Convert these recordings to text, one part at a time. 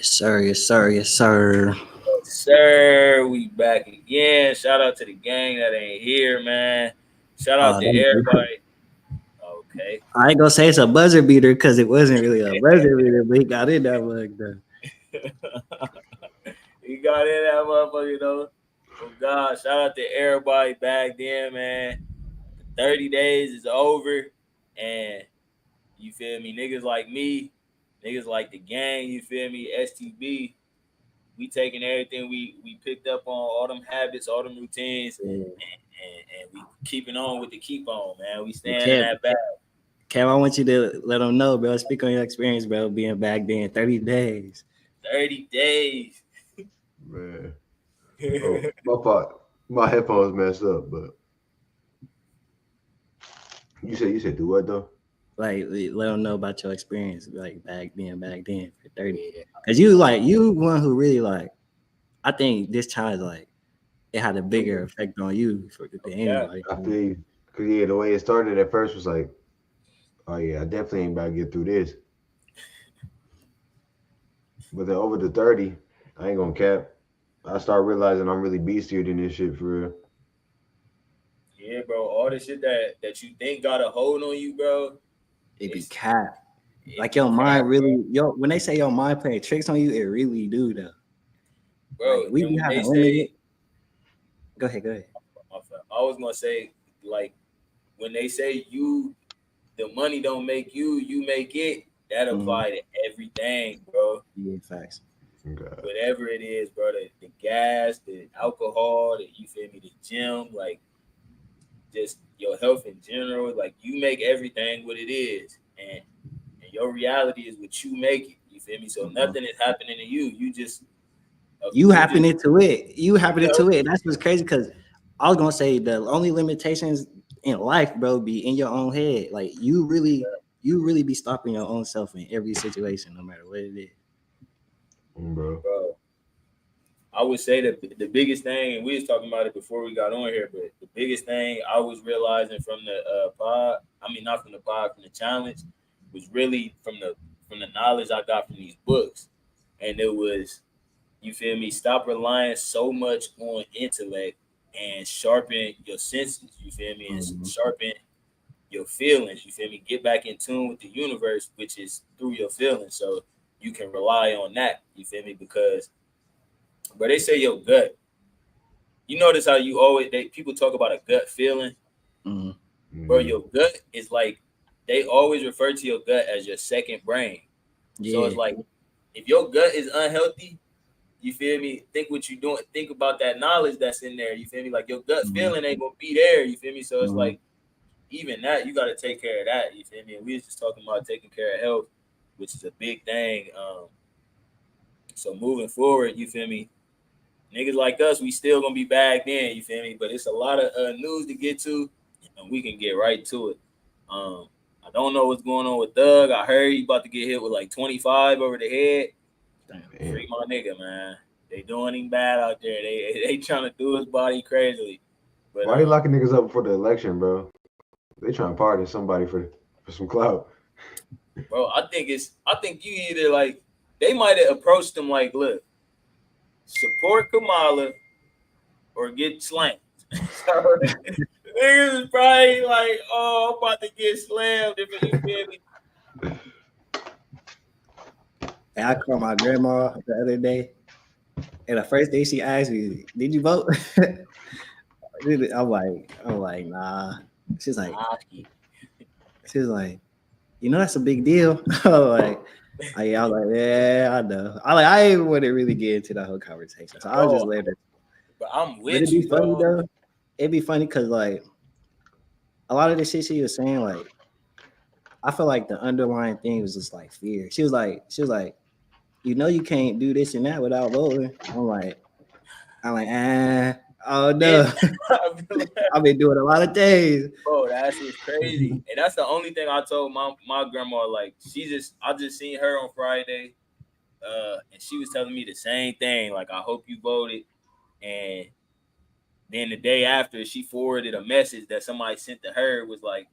Yes, sir. Yes, sir. Yes, sir. Sir, we back again. Shout out to the gang that ain't here, man. Shout out to everybody. Okay. I ain't gonna say it's a buzzer beater because it wasn't really a buzzer beater, but he got in that mug though. He got in that motherfucker, Oh God, shout out to everybody back then, man. 30 days is over. And you feel me? Niggas like me, niggas like the gang, you feel me? STB. We taking everything we picked up on, all them habits, all them routines, Yeah. and we keeping on with the keep on, man. We Hey, staying in that back. Kev, I want you to let them know, bro. Speak on your experience, bro, being back then 30 days. 30 days. Man. Oh, my fault. My headphones messed up, but you said do what though? Like, let them know about your experience, like back then for 30. Cause you one who really like. I think this challenge like it had a bigger effect on you than Yeah. anybody. I feel you. Cause yeah, the way it started at first was like, oh yeah, I definitely ain't about to get through this. But then over the 30, I ain't gonna cap. I start realizing I'm really beastier than this shit for real. Yeah, bro. All the shit that you think got a hold on you, bro. It be It's cap. it Like be your crap, mind really, when they say your mind playing tricks on you, it really do though. Like bro. we And be when they having limited. say, Go ahead, go ahead. I was gonna say, like, when they say the money don't make you, you make it. That Mm-hmm. apply to everything, bro. Yeah, facts. God. Whatever it is, bro. The gas, the alcohol, you feel me, the gym, like just your health in general. Like you make everything what it is, and your reality is what you make it. You feel me? So Mm-hmm. nothing is happening to you. You You happen just into it. You happen you know. into it. And that's what's crazy because I was gonna say the only limitations in life, bro, be in your own head. Like you really be stopping your own self in every situation, no matter what it is. Bro. Bro, I would say that the biggest thing, and we was talking about it before we got on here, but the biggest thing I was realizing from the pod, I mean not from the pod, from the challenge, was really from the knowledge I got from these books, and it was, you feel me, stop relying so much on intellect and sharpen your senses. You feel me, and Mm-hmm. sharpen your feelings. You feel me, get back in tune with the universe, which is through your feelings, so you can rely on that. You feel me, because but they say your gut. You notice how you always people talk about a gut feeling, Mm-hmm. bro. Mm. Your gut is like they always refer to your gut as your second brain. So it's Yeah. like if your gut is unhealthy, you feel me? Think what you doing. Think about that knowledge that's in there. You feel me? Like your gut Mm-hmm. feeling ain't gonna be there. You feel me? So it's Mm-hmm. like even that you got to take care of that. You feel me? And we was just talking about taking care of health, which is a big thing. So moving forward, you feel me? Niggas like us, we still gonna be back then, you feel me? But it's a lot of news to get to, and we can get right to it. I don't know what's going on with Thug. I heard he about to get hit with like 25 over the head. Damn. Free Man. my nigga, man. They doing him bad out there. They trying to do his body crazily. But Why they locking niggas up for the election, bro? They trying to pardon somebody for some clout. bro, I think you either like they might have approached him like, look, support Kamala or get slain. So niggas is probably like, oh, I'm about to get slammed if you feel me. And I called my grandma the other day, and the first thing she asked me, "Did you vote?" I'm like, nah. She's like, Nah, she's like, that's a big deal. I'm like, I was like, yeah, I know. I ain't want to really get into the whole conversation, so I was just bro, letting her. but I'm But it'd with be you, funny bro. though. It'd be funny because like a lot of the shit she was saying, like I feel like the underlying thing was just like fear. She was like, you can't do this and that without voting. I'm like, oh And no, I feel like, I've been doing a lot of things. bro, that shit's crazy. And that's the only thing I told my grandma. Like, I just seen her on Friday, and she was telling me the same thing. Like, I hope you voted. And then the day after, she forwarded a message that somebody sent to her. It was like,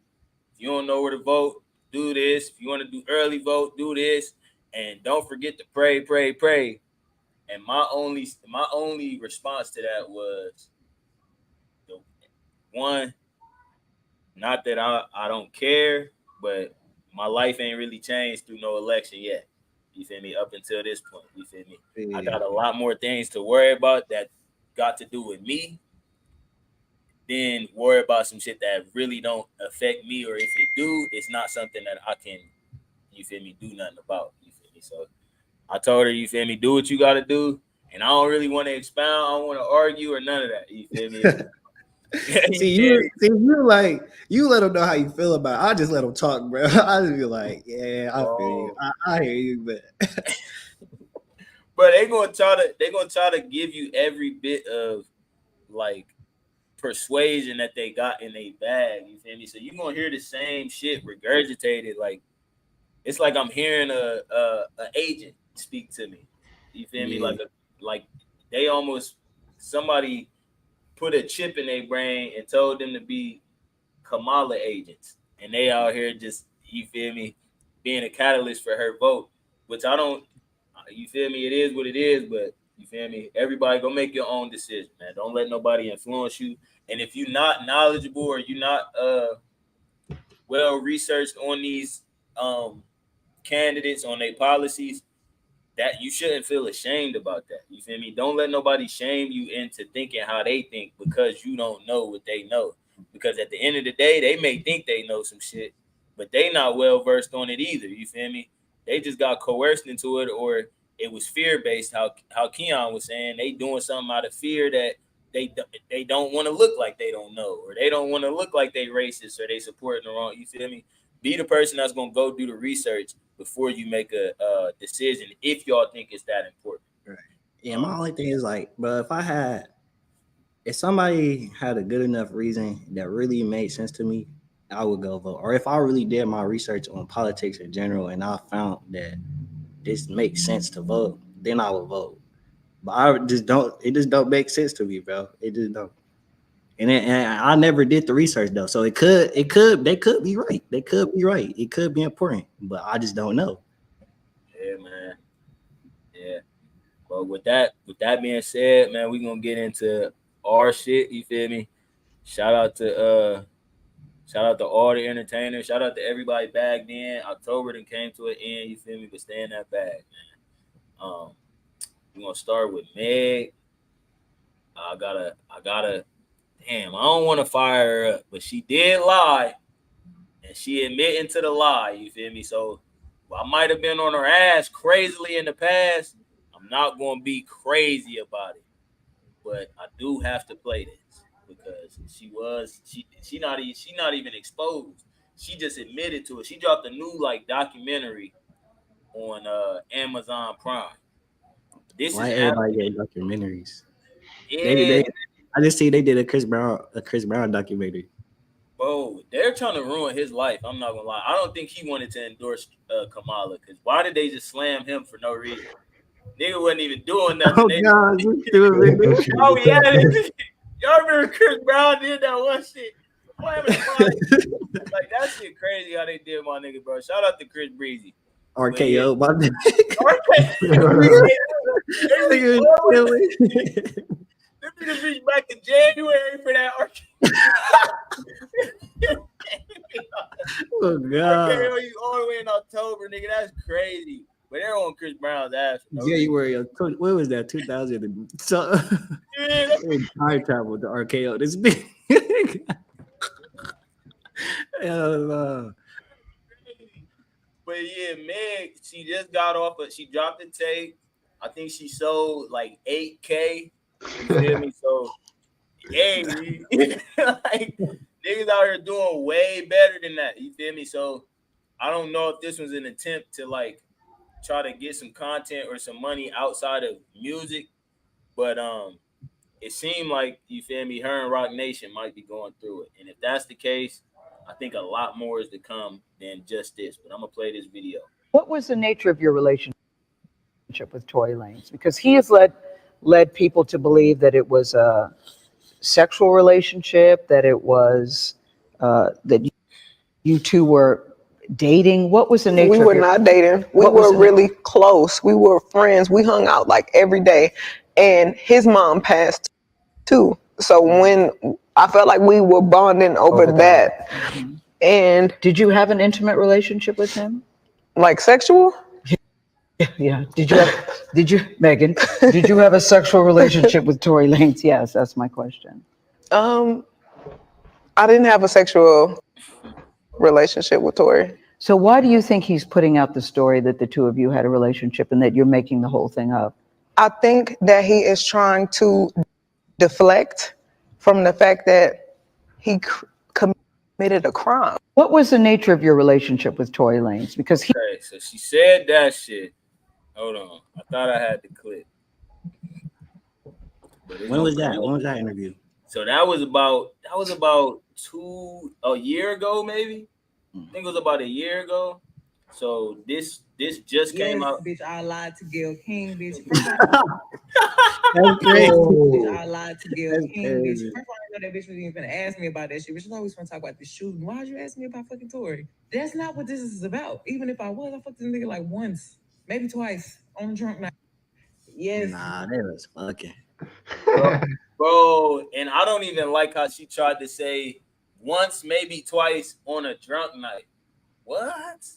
if you don't know where to vote, do this. If you want to do early vote, do this. And don't forget to pray, pray, pray. And my only response to that was the one, not that I don't care, but my life ain't really changed through no election yet. You feel me? Up until this point, you feel me? I Yeah, got a lot more things to worry about that got to do with me than worry about some shit that really don't affect me, or if it do, it's not something that I can, you feel me, do nothing about. You feel me? So I told her, you feel me, do what you gotta do. And I don't really want to expound, I don't want to argue or none of that. You feel me? You see feel you, me? see you like you let them know how you feel about it. I just let them talk, bro. I just be like, yeah, I feel you. Bro. I hear you, but But they gonna try to give you every bit of like persuasion that they got in their bag. You feel me? So you gonna hear the same shit regurgitated. Like it's like I'm hearing a agent speak to me. You feel me? yeah, Like they almost somebody put a chip in their brain and told them to be Kamala agents, and they out here just, you feel me, being a catalyst for her vote, which I don't. You feel me? It is what it is, but you feel me? Everybody go make your own decision, man. Don't let nobody influence you. And if you're not knowledgeable or you're not well researched on these um candidates, on their policies, that you shouldn't feel ashamed about that. You feel me? Don't let nobody shame you into thinking how they think because you don't know what they know. Because at the end of the day, they may think they know some shit, but they not well versed on it either. You feel me? They just got coerced into it, or it was fear based. How Keon was saying, they doing something out of fear that they they don't want to look like they don't know, or they don't want to look like they racist, or they supporting the wrong. You feel me? Be the person that's gonna go do the research before you make a decision if y'all think it's that important. right. Yeah, my Um, only thing is like, bro, if somebody had a good enough reason that really made sense to me, I would go vote. Or if I really did my research on politics in general and I found that this makes sense to vote, then I would vote. But I just don't. It just don't make sense to me, bro. It just don't. And I never did the research though, so they could be right. They could be right. It could be important, but I just don't know. yeah, man. Yeah. But with that being said, man, we gonna get into our shit. You feel me? Shout out to shout out to all the entertainers. Shout out to everybody back then. October then came to an end. You feel me? But stay in that bag, man. We gonna start with Meg. I gotta. Damn, I don't want to fire her up, but she did lie, and she admitting to the lie. You feel me? So while I might have been on her ass crazily in the past, I'm not gonna be crazy about it. But I do have to play this because she not even exposed. She just admitted to it. She dropped a new like documentary on Amazon Prime. This is Why everybody after, getting documentaries? They yeah, I just see they did a Chris Brown documentary. bro, they're trying to ruin his life. I'm not gonna lie. I don't think he wanted to endorse Kamala, because why did they just slam him for no reason? Nigga wasn't even doing nothing. Oh They God, you stupid oh yeah, y'all remember Chris Brown did that one shit, slamming the body. nigga. Like that shit crazy how they did my nigga, bro. Shout out to Chris Breezy. But yeah, RKO, my nigga. okay. They reached Nigga all the way. chilling. Them niggas reached back to January for that Oh God. RKO. You all the way in October, nigga. That's crazy. But they're on Chris Brown's ass for no reason. January of what was that? 2000. So Yeah, that's time travel to RKO. This big. Hell crazy. But yeah, Meg, she just got off of, she dropped the tape. I think she sold like 8K. You feel me? So hey, like niggas out here doing way better than that. You feel me? So I don't know if this was an attempt to like try to get some content or some money outside of music, but it seemed like, you feel me, her and Rock Nation might be going through it. And if that's the case, I think a lot more is to come than just this. But I'm gonna play this video. What was the nature of your relationship with Tory Lanez? Because he has led people to believe that it was a sexual relationship, that it was that you two were dating? What was the nature? We were not dating. We were really close. We were friends. We hung out like every day. And his mom passed too. So when I felt like we were bonding over that. And did you have an intimate relationship with him? Like sexual? Yeah. Did you, Megan, did you have a sexual relationship with Tory Lanez? Yes, that's my question. I didn't have a sexual relationship with Tory. So why do you think he's putting out the story that the two of you had a relationship and that you're making the whole thing up? I think that he is trying to deflect from the fact that he committed a crime. What was the nature of your relationship with Tory Lanez? Because he. Okay, so she said that shit. Hold on, I thought I had the clip. When was that? When was that interview? So that was about a year ago, maybe. I think it was about a year ago. So this just came out. Bitch, I lied to Gayle King, bitch. That's crazy. Bitch, I lied to Gayle King, bitch. First of all, I know that bitch was even gonna ask me about that shit. Bitch, she's always gonna talk about the shooting. Why'd you ask me about fucking Tory? That's not what this is about. Even if I was, I fucked this nigga like once, maybe twice on a drunk night. Yes. Nah, they was fucking. Bro, and I don't even like how she tried to say once, maybe twice on a drunk night. What?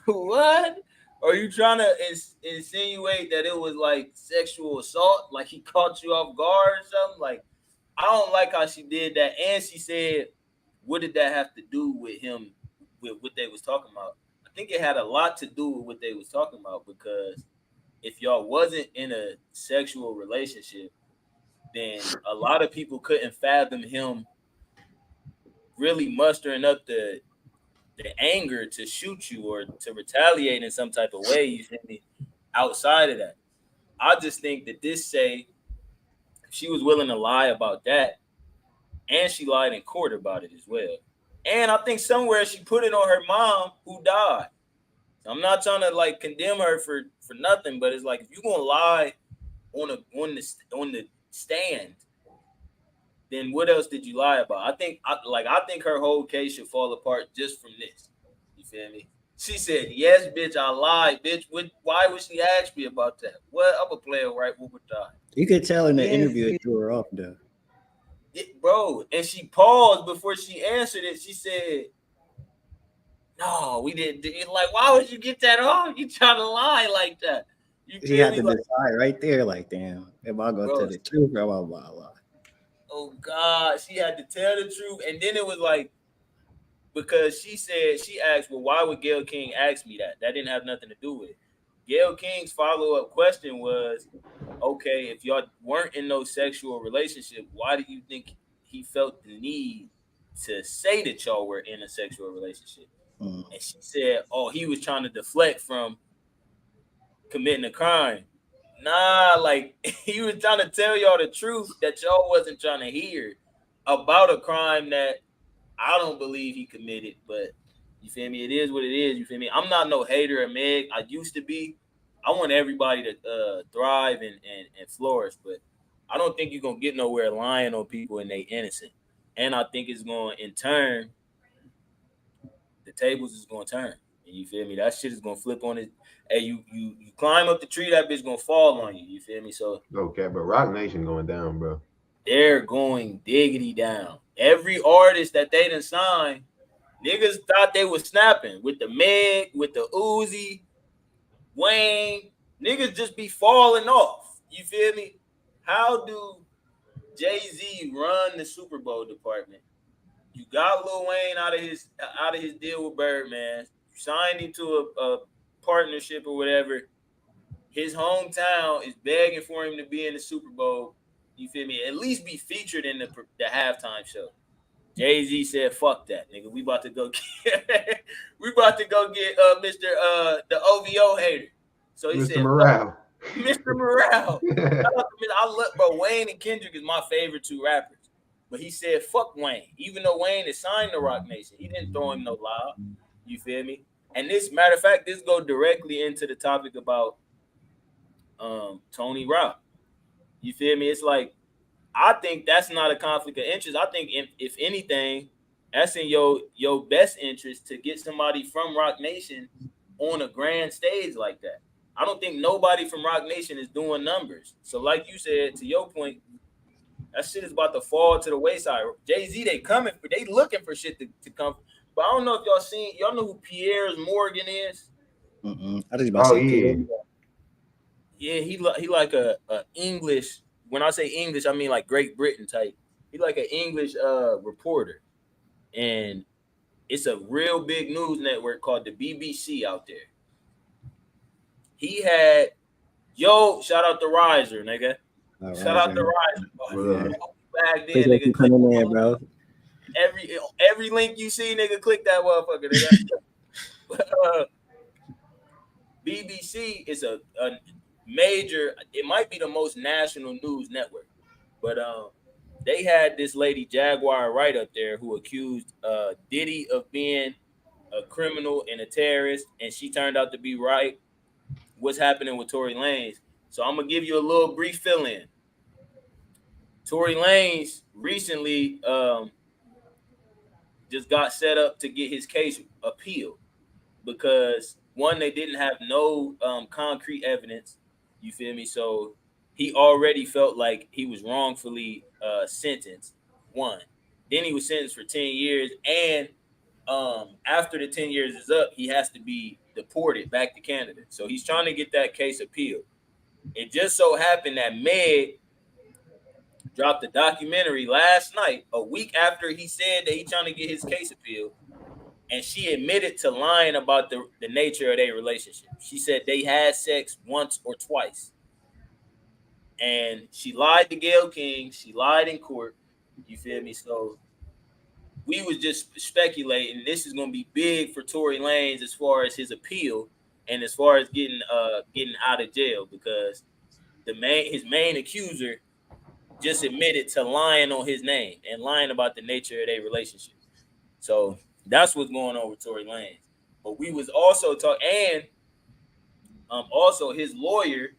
What? Are you trying to insinuate that it was like sexual assault? Like he caught you off guard or something? Like, I don't like how she did that. And she said, what did that have to do with him, with what they was talking about? I think it had a lot to do with what they was talking about, because if y'all wasn't in a sexual relationship, then a lot of people couldn't fathom him really mustering up the anger to shoot you or to retaliate in some type of way, you feel me, outside of that. I just think that this say she was willing to lie about that, and she lied in court about it as well. And I think somewhere she put it on her mom who died. So I'm not trying to like condemn her for nothing, but it's like if you're gonna lie on the stand, then what else did you lie about? I think her whole case should fall apart just from this. You feel me? She said, "Yes, bitch, I lied, bitch." Why would she ask me about that? What? I'm a player, right? What would die? You could tell in the interview it threw her off, though. Yeah, bro, and she paused before she answered it. She said, "No, we didn't." Like, why would you get that off? You trying to lie like that? She had to decide right there, like, damn, am I going to tell the truth or am I going to lie? Oh God, she had to tell the truth, and then it was like, because she asked, well, why would Gayle King ask me that? That didn't have nothing to do with it. Gayle King's follow-up question was, okay, if y'all weren't in no sexual relationship, why do you think he felt the need to say that y'all were in a sexual relationship? And she said, oh, he was trying to deflect from committing a crime. Nah, like he was trying to tell y'all the truth that y'all wasn't trying to hear about a crime that I don't believe he committed, but you feel me? It is what it is. You feel me? I'm not no hater of Meg. I used to be. I want everybody to thrive and flourish, but I don't think you're gonna get nowhere lying on people and they innocent. And I think it's going in turn. The tables is gonna turn, and you feel me? That shit is gonna flip on it. Hey, you climb up the tree, that bitch gonna fall on you. You feel me? So okay, but Rock Nation going down, bro. They're going diggity down. Every artist that they done signed, niggas thought they was snapping with the Meg, with the Uzi, Wayne. Niggas just be falling off. You feel me? How do Jay-Z run the Super Bowl department? You got Lil Wayne out of his deal with Birdman. You signed him to a partnership or whatever. His hometown is begging for him to be in the Super Bowl. You feel me? At least be featured in the halftime show. Jay-Z said, "Fuck that, nigga. We about to go get Mr. The OVO hater." So he Mr. said, Morale. Mr. Morale. I love, bro. Wayne and Kendrick is my favorite two rappers. But he said, "Fuck Wayne." Even though Wayne is signed to Rock Nation, he didn't throw him no lob. You feel me? And this, matter of fact, this goes directly into the topic about Tony Rock. You feel me? It's like, I think that's not a conflict of interest. I think if anything, that's in your best interest to get somebody from Rock Nation on a grand stage like that. I don't think nobody from Rock Nation is doing numbers. So, like you said, to your point, that shit is about to fall to the wayside. Jay-Z, they looking for shit to come. But I don't know if y'all know who Piers Morgan is? I just about to Oh say yeah. Pierre. Yeah, he like a English. When I say English, I mean like Great Britain type. He like an English reporter, and it's a real big news network called the BBC out there. He had shout out to Riser, nigga. All Shout right, out to man. Riser. Yeah. Back then, Appreciate you nigga, click coming in, bro. every link you see, nigga, click that motherfucker, nigga. BBC is a major. It might be the most national news network, but they had this lady Jaguar Wright up there who accused Diddy of being a criminal and a terrorist, and she turned out to be right. What's happening with Tory Lanez? So I'm gonna give you a little brief fill-in. Tory Lanez recently just got set up to get his case appealed because one, they didn't have no concrete evidence. You feel me? So he already felt like he was wrongfully sentenced. One, then he was sentenced for 10 years, and after the 10 years is up, he has to be deported back to Canada. So he's trying to get that case appealed. It just so happened that Meg dropped a documentary last night, a week after he said that he's trying to get his case appealed, and she admitted to lying about the nature of their relationship. She said they had sex once or twice. And she lied to Gayle King. She lied in court. You feel me? So we was just speculating this is going to be big for Tory Lanez as far as his appeal and as far as getting out of jail, because his main accuser just admitted to lying on his name and lying about the nature of their relationship. So that's what's going on with Tory Lanez. But we was also talking, and also his lawyer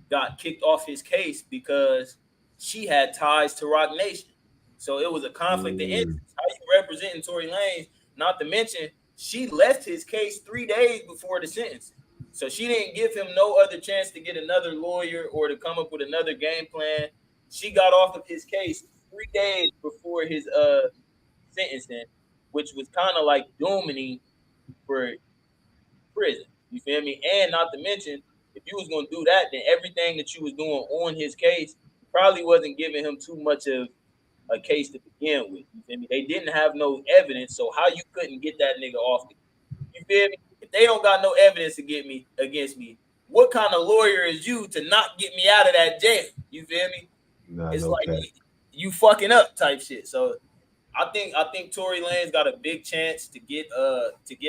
got kicked off his case because she had ties to Rock Nation. So it was a conflict of interest. How you representing Tory Lanez? Not to mention, she left his case 3 days before the sentence. So she didn't give him no other chance to get another lawyer or to come up with another game plan. She got off of his case 3 days before his sentencing, which was kind of like dooming for prison. You feel me? And not to mention, if you was gonna do that, then everything that you was doing on his case probably wasn't giving him too much of a case to begin with. You feel me? They didn't have no evidence, so how you couldn't get that nigga off the, you feel me? If they don't got no evidence to get me against me, what kind of lawyer is you to not get me out of that jail? You feel me? It's like you fucking up type shit. So I think Tory Lanez got a big chance to get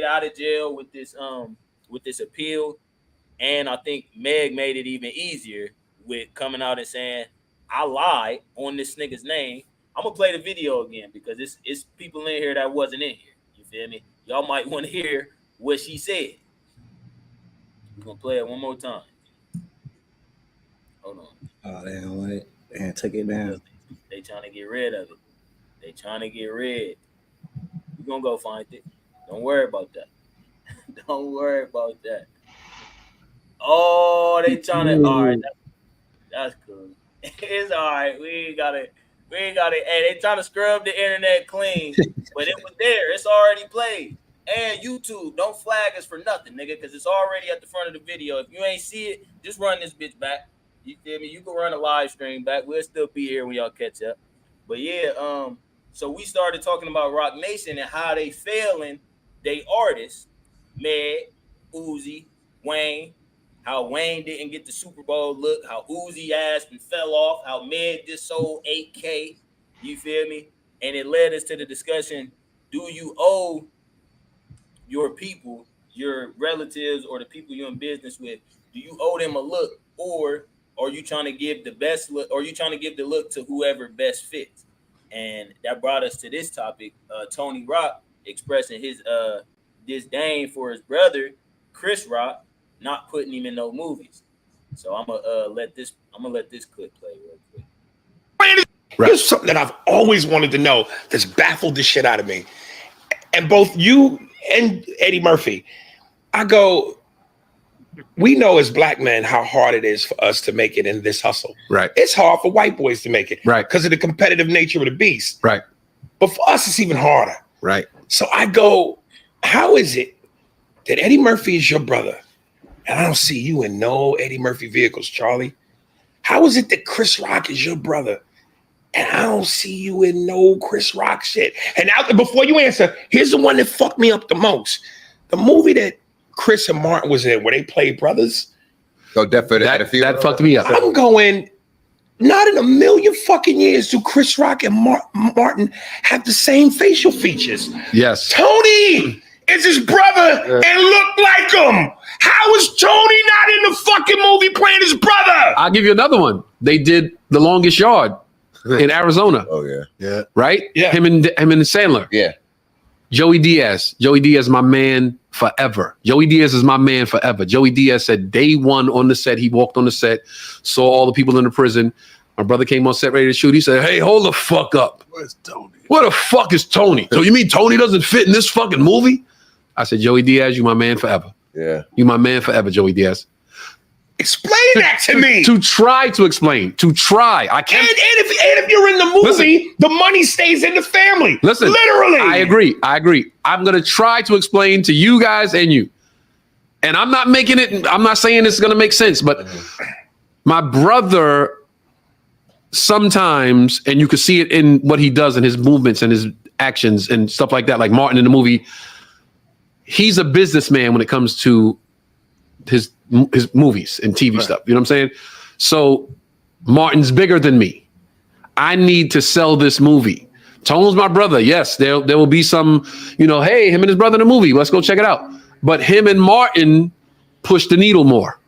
out of jail with this appeal, and I think Meg made it even easier with coming out and saying I lied on this nigga's name. I'm gonna play the video again because it's people in here that wasn't in here. You feel me? Y'all might want to hear what she said. We're gonna play it one more time. Hold on. Oh, damn, what? And took it down. They trying to get rid of it. They trying to get rid. We're gonna go find it. Don't worry about that. Don't worry about that. Oh, they trying to. All right, that's cool. It's all right. We ain't got it. Hey, they trying to scrub the internet clean, but it was there. It's already played. And YouTube, don't flag us for nothing, nigga, because it's already at the front of the video. If you ain't see it, just run this bitch back. You feel me? You can run a live stream back. We'll still be here when y'all catch up. But yeah, so we started talking about Rock Nation and how they failing they artists, Meg, Uzi, Wayne, how Wayne didn't get the Super Bowl look, how Uzi asked and fell off, how Meg just sold 8K, you feel me? And it led us to the discussion, do you owe your people, your relatives, or the people you're in business with, do you owe them a look, or are you trying to give the best look, or are you trying to give the look to whoever best fits? And that brought us to this topic, Tony Rock expressing his disdain for his brother, Chris Rock, not putting him in no movies. So I'm gonna let this clip play real quick. Here's something that I've always wanted to know that's baffled the shit out of me. and both you and Eddie Murphy, I go, we know as black men how hard it is for us to make it in this hustle. Right. It's hard for white boys to make it. Right. Because of the competitive nature of the beast. Right. But for us, it's even harder. Right. So I go, how is it that Eddie Murphy is your brother, and I don't see you in no Eddie Murphy vehicles, Charlie? How is it that Chris Rock is your brother, and I don't see you in no Chris Rock shit? And now, before you answer, here's the one that fucked me up the most. The movie that Chris and Martin was in, where they played brothers. So that fucked me up. I'm going, not in a million fucking years do Chris Rock and Martin have the same facial features. Yes. Tony is his brother and look like him. How is Tony not in the fucking movie playing his brother? I'll give you another one. They did The Longest Yard in Arizona. Oh yeah. Right? Yeah. Him and Sandler. Yeah. Joey Diaz, my man forever. Joey Diaz is my man forever. Joey Diaz said day one on the set, he walked on the set, saw all the people in the prison. My brother came on set ready to shoot. He said, hey, hold the fuck up. Where's Tony? What the fuck is Tony? So you mean Tony doesn't fit in this fucking movie? I said, Joey Diaz, you my man forever. Yeah. You my man forever, Joey Diaz. Explain that to me. To try to explain. To try. I can't. And if you're in the movie, the money stays in the family. Listen. Literally. I agree. I'm going to try to explain to you guys and you. And I'm not saying it's going to make sense, but my brother sometimes, and you can see it in what he does and his movements and his actions and stuff like that, like Martin in the movie, he's a businessman when it comes to his movies and TV stuff. You know what I'm saying? So Martin's bigger than me. I need to sell this movie. Tone's my brother. Yes, there will be some, hey, him and his brother in the movie. Let's go check it out. But him and Martin push the needle more.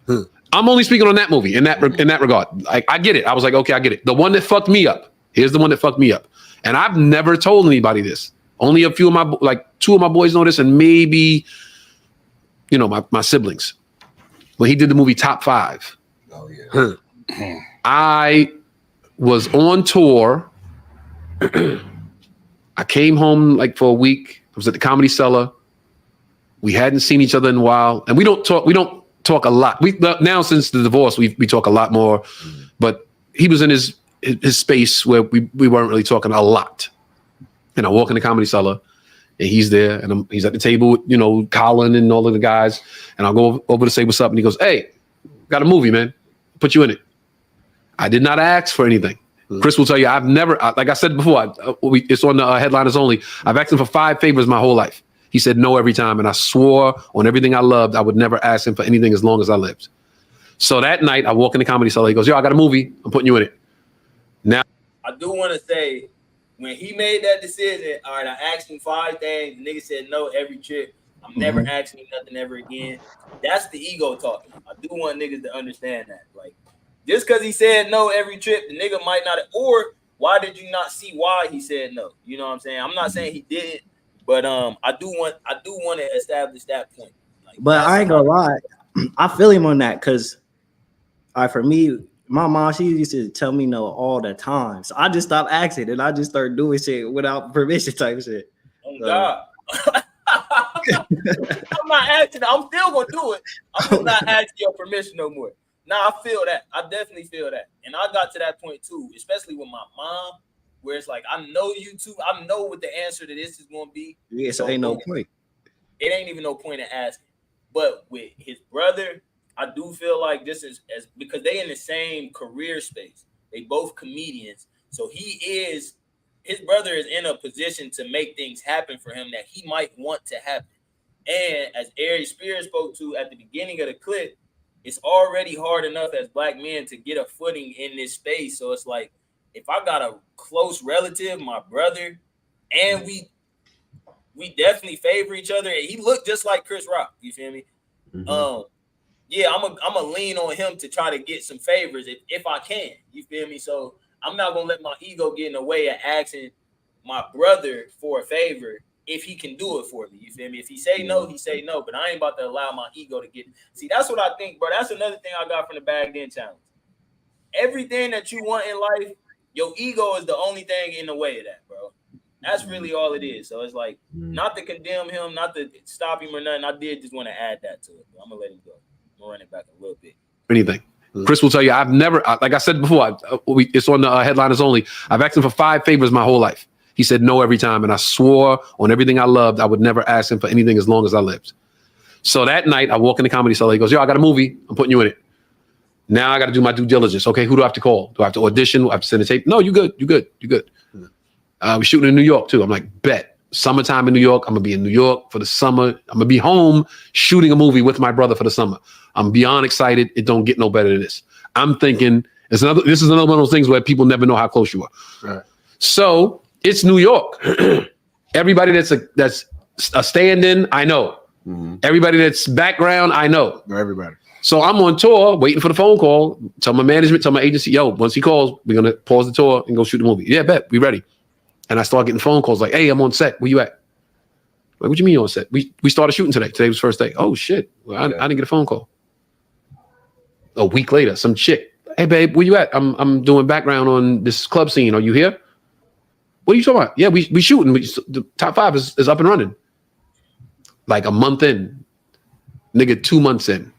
I'm only speaking on that movie in that regard. I get it. I was like, okay, I get it. The one that fucked me up. Here's the one that fucked me up. And I've never told anybody this. Only a few of two of my boys know this, and maybe, my siblings. When he did the movie Top 5. Oh yeah. I was on tour. I came home for a week. I was at the Comedy Cellar. We hadn't seen each other in a while, and we don't talk a lot. Now since the divorce, we talk a lot more. But he was in his space where we weren't really talking a lot. And I walk in the Comedy Cellar, and he's there, and he's at the table with Colin and all of the guys. And I'll go over to say what's up, and he goes, "Hey, got a movie, man. Put you in it." I did not ask for anything. Chris will tell you, I've never, like I said before, it's on the Headliners Only. I've asked him for 5 favors my whole life. He said no every time, and I swore on everything I loved I would never ask him for anything as long as I lived. So that night, I walk in the Comedy Cellar. He goes, "Yo, I got a movie. I'm putting you in it." Now, I do want to say, when he made that decision, all right, I asked him 5 things. The nigga said no every trip. I'm never asking him nothing ever again. That's the ego talking. I do want niggas to understand that. Like, just because he said no every trip, the nigga might not. Or why did you not see why he said no? You know what I'm saying? I'm not saying he didn't, but I do want to establish that point. Like, but I ain't gonna lie, I feel him on that because, for me, my mom, she used to tell me no all the time. So I just stopped asking and I just started doing shit without permission type shit. Oh God. I'm not asking. I'm still gonna do it. I'm just not asking your permission no more. Nah, I feel that. I definitely feel that. And I got to that point too, especially with my mom, where it's like, I know you two, I know what the answer to this is gonna be. Yeah, so ain't no point. It ain't even no point in asking. But with his brother, I do feel like this is because they in the same career space. They both comedians. So his brother is in a position to make things happen for him that he might want to happen. And as Ari Spears spoke to at the beginning of the clip, it's already hard enough as black men to get a footing in this space. So it's like, if I got a close relative, my brother, and we definitely favor each other, and he looked just like Chris Rock, you feel me? Yeah, I'm a lean on him to try to get some favors if I can, you feel me? So I'm not gonna let my ego get in the way of asking my brother for a favor if he can do it for me, you feel me? If he say no, he say no, but I ain't about to allow my ego to get. See, that's what I think, bro. That's another thing I got from the Bag Then Challenge. Everything that you want in life, your ego is the only thing in the way of that, bro. That's really all it is. So it's like not to condemn him, not to stop him or nothing. I did just want to add that to it. I'm gonna let him go. I'm gonna run it back a little bit. Anything. Chris will tell you, I've never, like I said before, it's on the Headliners Only. I've asked him for 5 favors my whole life. He said no every time, and I swore on everything I loved I would never ask him for anything as long as I lived. So that night, I walk in the Comedy Cellar. He goes, yo, I got a movie. I'm putting you in it. Now I got to do my due diligence. Okay, who do I have to call? Do I have to audition? Do I have to send a tape? No, you good. You good. You good. We're shooting in New York, too. I'm like, bet. Summertime in New York. I'm going to be in New York for the summer. I'm going to be home shooting a movie with my brother for the summer. I'm beyond excited. It don't get no better than this. I'm thinking, this is another one of those things where people never know how close you are. Right. So it's New York. Everybody that's a stand-in, I know. Mm-hmm. Everybody that's background, I know. Everybody. So I'm on tour, waiting for the phone call. Tell my management, tell my agency, yo, once he calls, we're going to pause the tour and go shoot the movie. Yeah, bet. We ready. And I start getting phone calls like, hey, I'm on set. Where you at? Like, what you mean you're on set? We started shooting today. Today was the first day. Oh, shit. Well, I didn't get a phone call. A week later, some chick. Hey, babe, where you at? I'm doing background on this club scene. Are you here? What are you talking about? Yeah, we shooting. The top 5 is up and running. Like a month in. Nigga, 2 months in.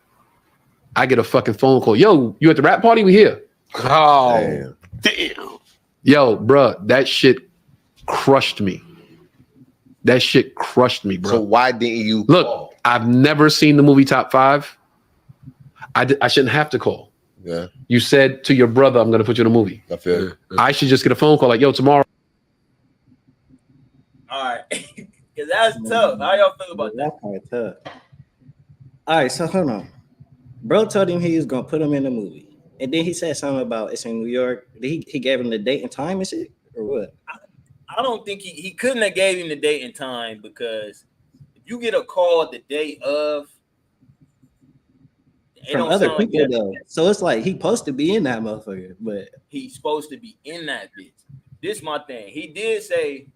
I get a fucking phone call. Yo, you at the rap party? We here. Oh, damn. Yo, bruh, that shit crushed me. That shit crushed me, bro. So why didn't you look? call? I've never seen the movie Top 5. I shouldn't have to call. Yeah. You said to your brother, I'm going to put you in a movie. I feel I should just get a phone call like, yo, tomorrow. All right. Because that's tough. How y'all feel about that? That's kind of tough. All right, so hold on. Bro told him he was going to put him in the movie. And then he said something about it's in New York. He gave him the date and time and shit? Or what? I don't think he couldn't have gave him the date and time, because if you get a call the day of, from other people though. So it's like he supposed to be in that motherfucker, but he's supposed to be in that bitch. This my thing. He did say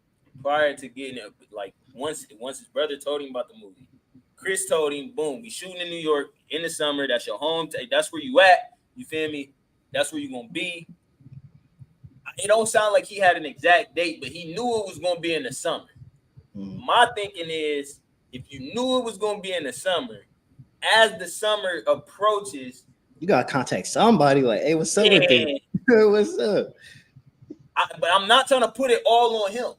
prior to getting it, like once his brother told him about the movie, Chris told him, boom, we shooting in New York in the summer. That's your home. That's where you at. You feel me? That's where you gonna be. It don't sound like he had an exact date, but he knew it was gonna be in the summer. My thinking is, if you knew it was gonna be in the summer, as the summer approaches, you gotta contact somebody. Like, hey, what's up with it? What's up? But I'm not trying to put it all on him.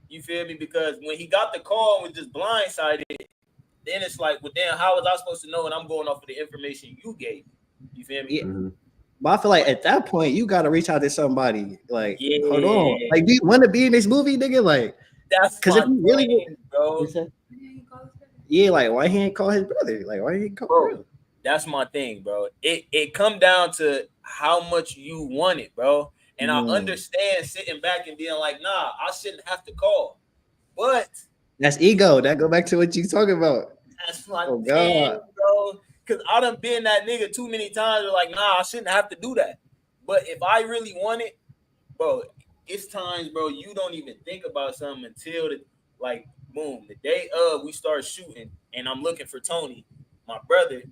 You feel me? Because when he got the call and was just blindsided, then it's like, well, damn, how was I supposed to know? And I'm going off of the information you gave. You feel me? Yeah. But I feel like at that point, you gotta reach out to somebody. Like, hold on. Like, do you want to be in this movie, nigga? Like, that's because if you really, bro. Yeah, like why he ain't call his brother? Like why he ain't call bro? That's my thing, bro. It come down to how much you want it, bro. And I understand sitting back and being like, nah, I shouldn't have to call. But that's ego. That go back to what you talking about. That's my thing, bro. Because I done been that nigga too many times. Like, nah, I shouldn't have to do that. But if I really want it, bro, it's times, bro, you don't even think about something until like, boom, the day of we start shooting and I'm looking for Tony, my brother.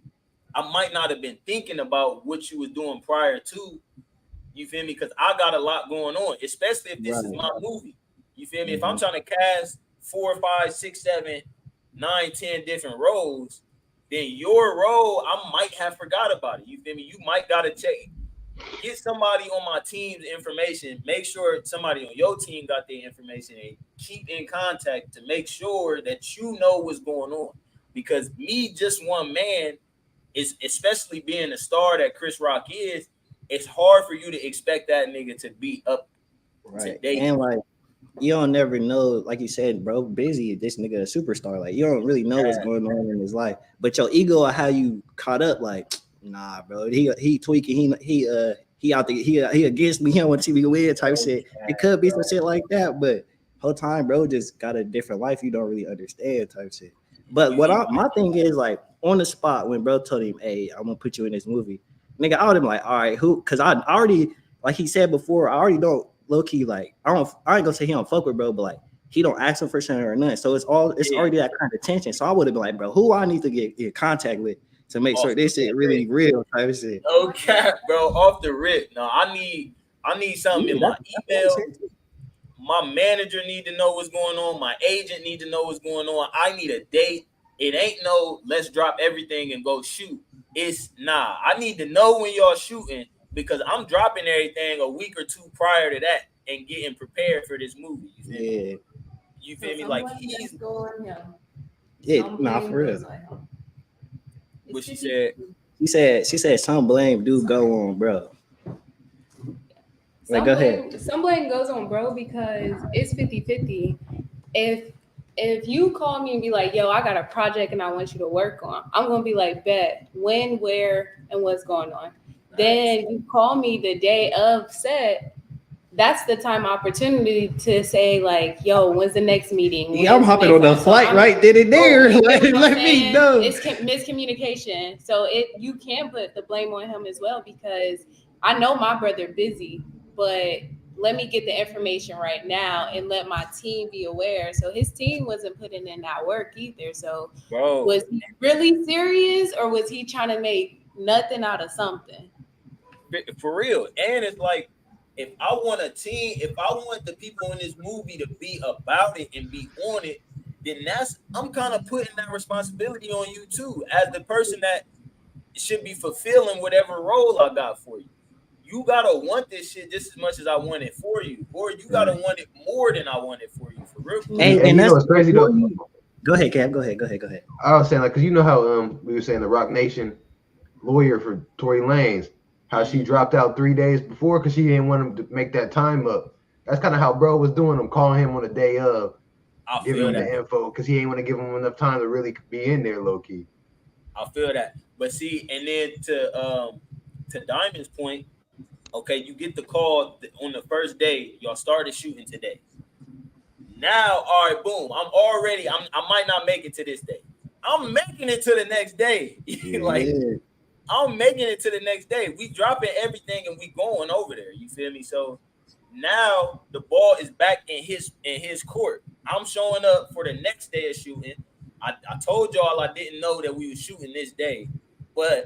I might not have been thinking about what you was doing prior to. You feel me? Because I got a lot going on, especially if this is my movie. You feel me? If I'm trying to cast 4, 5, 6, 7, 9, 10 different roles, then your role, I might have forgot about it. You feel me? You might gotta get somebody on my team's information, make sure somebody on your team got their information, and keep in contact to make sure that you know what's going on. Because me, just one man, is, especially being a star that Chris Rock is, it's hard for you to expect that nigga to be up today. And like, you don't never know, like you said, bro, busy, this nigga a superstar. Like, you don't really know what's going on in his life. But your ego or how you caught up, like, nah, bro, he tweaking, he out there, he against me, he don't want to see me win type shit. It could be some shit like that, but whole time, bro, just got a different life you don't really understand type shit. But my thing is, like, on the spot when bro told him, hey, I'm gonna put you in this movie, nigga, I would have been like, all right, who? Because I already, like he said before, I already don't low key, like, I ain't gonna say he don't fuck with bro, but like he don't ask him for something or nothing. So it's already that kind of tension. So I would have been like, bro, who I need to get in contact with to make sure this shit really real type of shit. Okay, bro, off the rip. No, I need something in my email. My manager need to know what's going on. My agent need to know what's going on. I need a date. It ain't no let's drop everything and go shoot. It's nah. I need to know when y'all shooting because I'm dropping everything a week or two prior to that and getting prepared for this movie. You feel me? Yeah. You feel me? Like he's Yeah, nah, for real. what she said. She said some blame do go on, bro. Like, go ahead. Some blame goes on bro because it's 50-50. If you call me and be like, yo, I got a project and I want you to work on, I'm gonna be like, bet, when, where, and what's going on. Then you call me the day of set, that's the time opportunity to say like, yo, when's the next meeting? Yeah, I'm hopping on the flight right then and there. Let me know. It's miscommunication. So you can put the blame on him as well because I know my brother busy, but let me get the information right now and let my team be aware. So his team wasn't putting in that work either. So was he really serious or was he trying to make nothing out of something? For real. And it's like, if I want a team, if I want the people in this movie to be about it and be on it, then I'm kind of putting that responsibility on you too, as the person that should be fulfilling whatever role I got for you. You gotta want this shit just as much as I want it for you, or you gotta want it more than I want it for you, for real. And you know what's crazy though? Go ahead, Cam. Go ahead. I was saying, like, cause you know how we were saying the Rock Nation lawyer for Tory Lanez, how she dropped out 3 days before because she didn't want him to make that time up. That's kind of how bro was doing them, calling him on the day of, giving him the info because he ain't want to give him enough time to really be in there low key. I feel that, but see, and then to Diamond's point, okay, you get the call on the first day, y'all started shooting today. Now, all right, boom, I might not make it to this day. I'm making it to the next day. I'm making it to the next day. We dropping everything and we going over there. You feel me? So now the ball is back in his court. I'm showing up for the next day of shooting. I told y'all I didn't know that we were shooting this day, but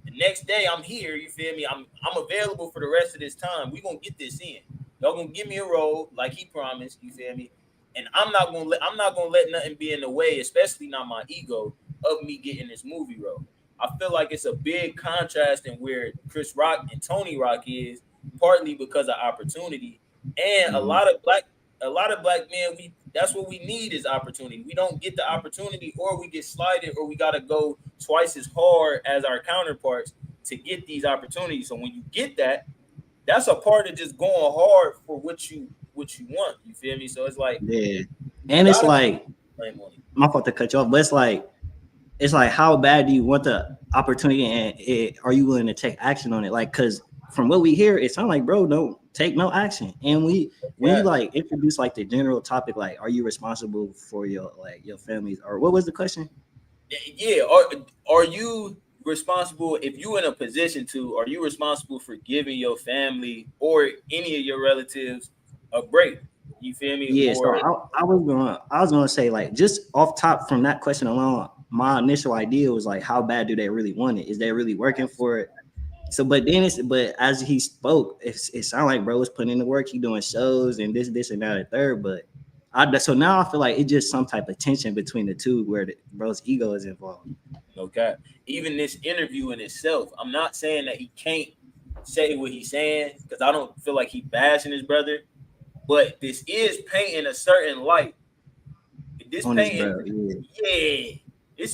the next day I'm here. You feel me? I'm available for the rest of this time. We gonna get this in. Y'all gonna give me a role like he promised. You feel me? And I'm not gonna let nothing be in the way, especially not my ego, of me getting this movie role. I feel like it's a big contrast in where Chris Rock and Tony Rock is, partly because of opportunity, and a lot of black men. That's what we need is opportunity. We don't get the opportunity, or we get slighted, or we gotta go twice as hard as our counterparts to get these opportunities. So when you get that, that's a part of just going hard for what you want. You feel me? So it's like, yeah, and it's like, my fault to cut you off, but it's like how bad do you want the opportunity and are you willing to take action on it? Like, because from what we hear, it sounds like bro don't take no action. And when you like introduce like the general topic, like, are you responsible for your families, or what was the question? Yeah, are you responsible, if you in a position to, are you responsible for giving your family or any of your relatives a break? You feel me? Yeah, so I was gonna say, like, just off top from that question alone, my initial idea was like, how bad do they really want it? Is they really working for it? So, but as he spoke, it sounded like bro was putting in the work. He doing shows and this and that and third. But so now I feel like it's just some type of tension between the two where bro's ego is involved. Okay. Even this interview in itself, I'm not saying that he can't say what he's saying because I don't feel like he bashing his brother, but this is painting a certain light. This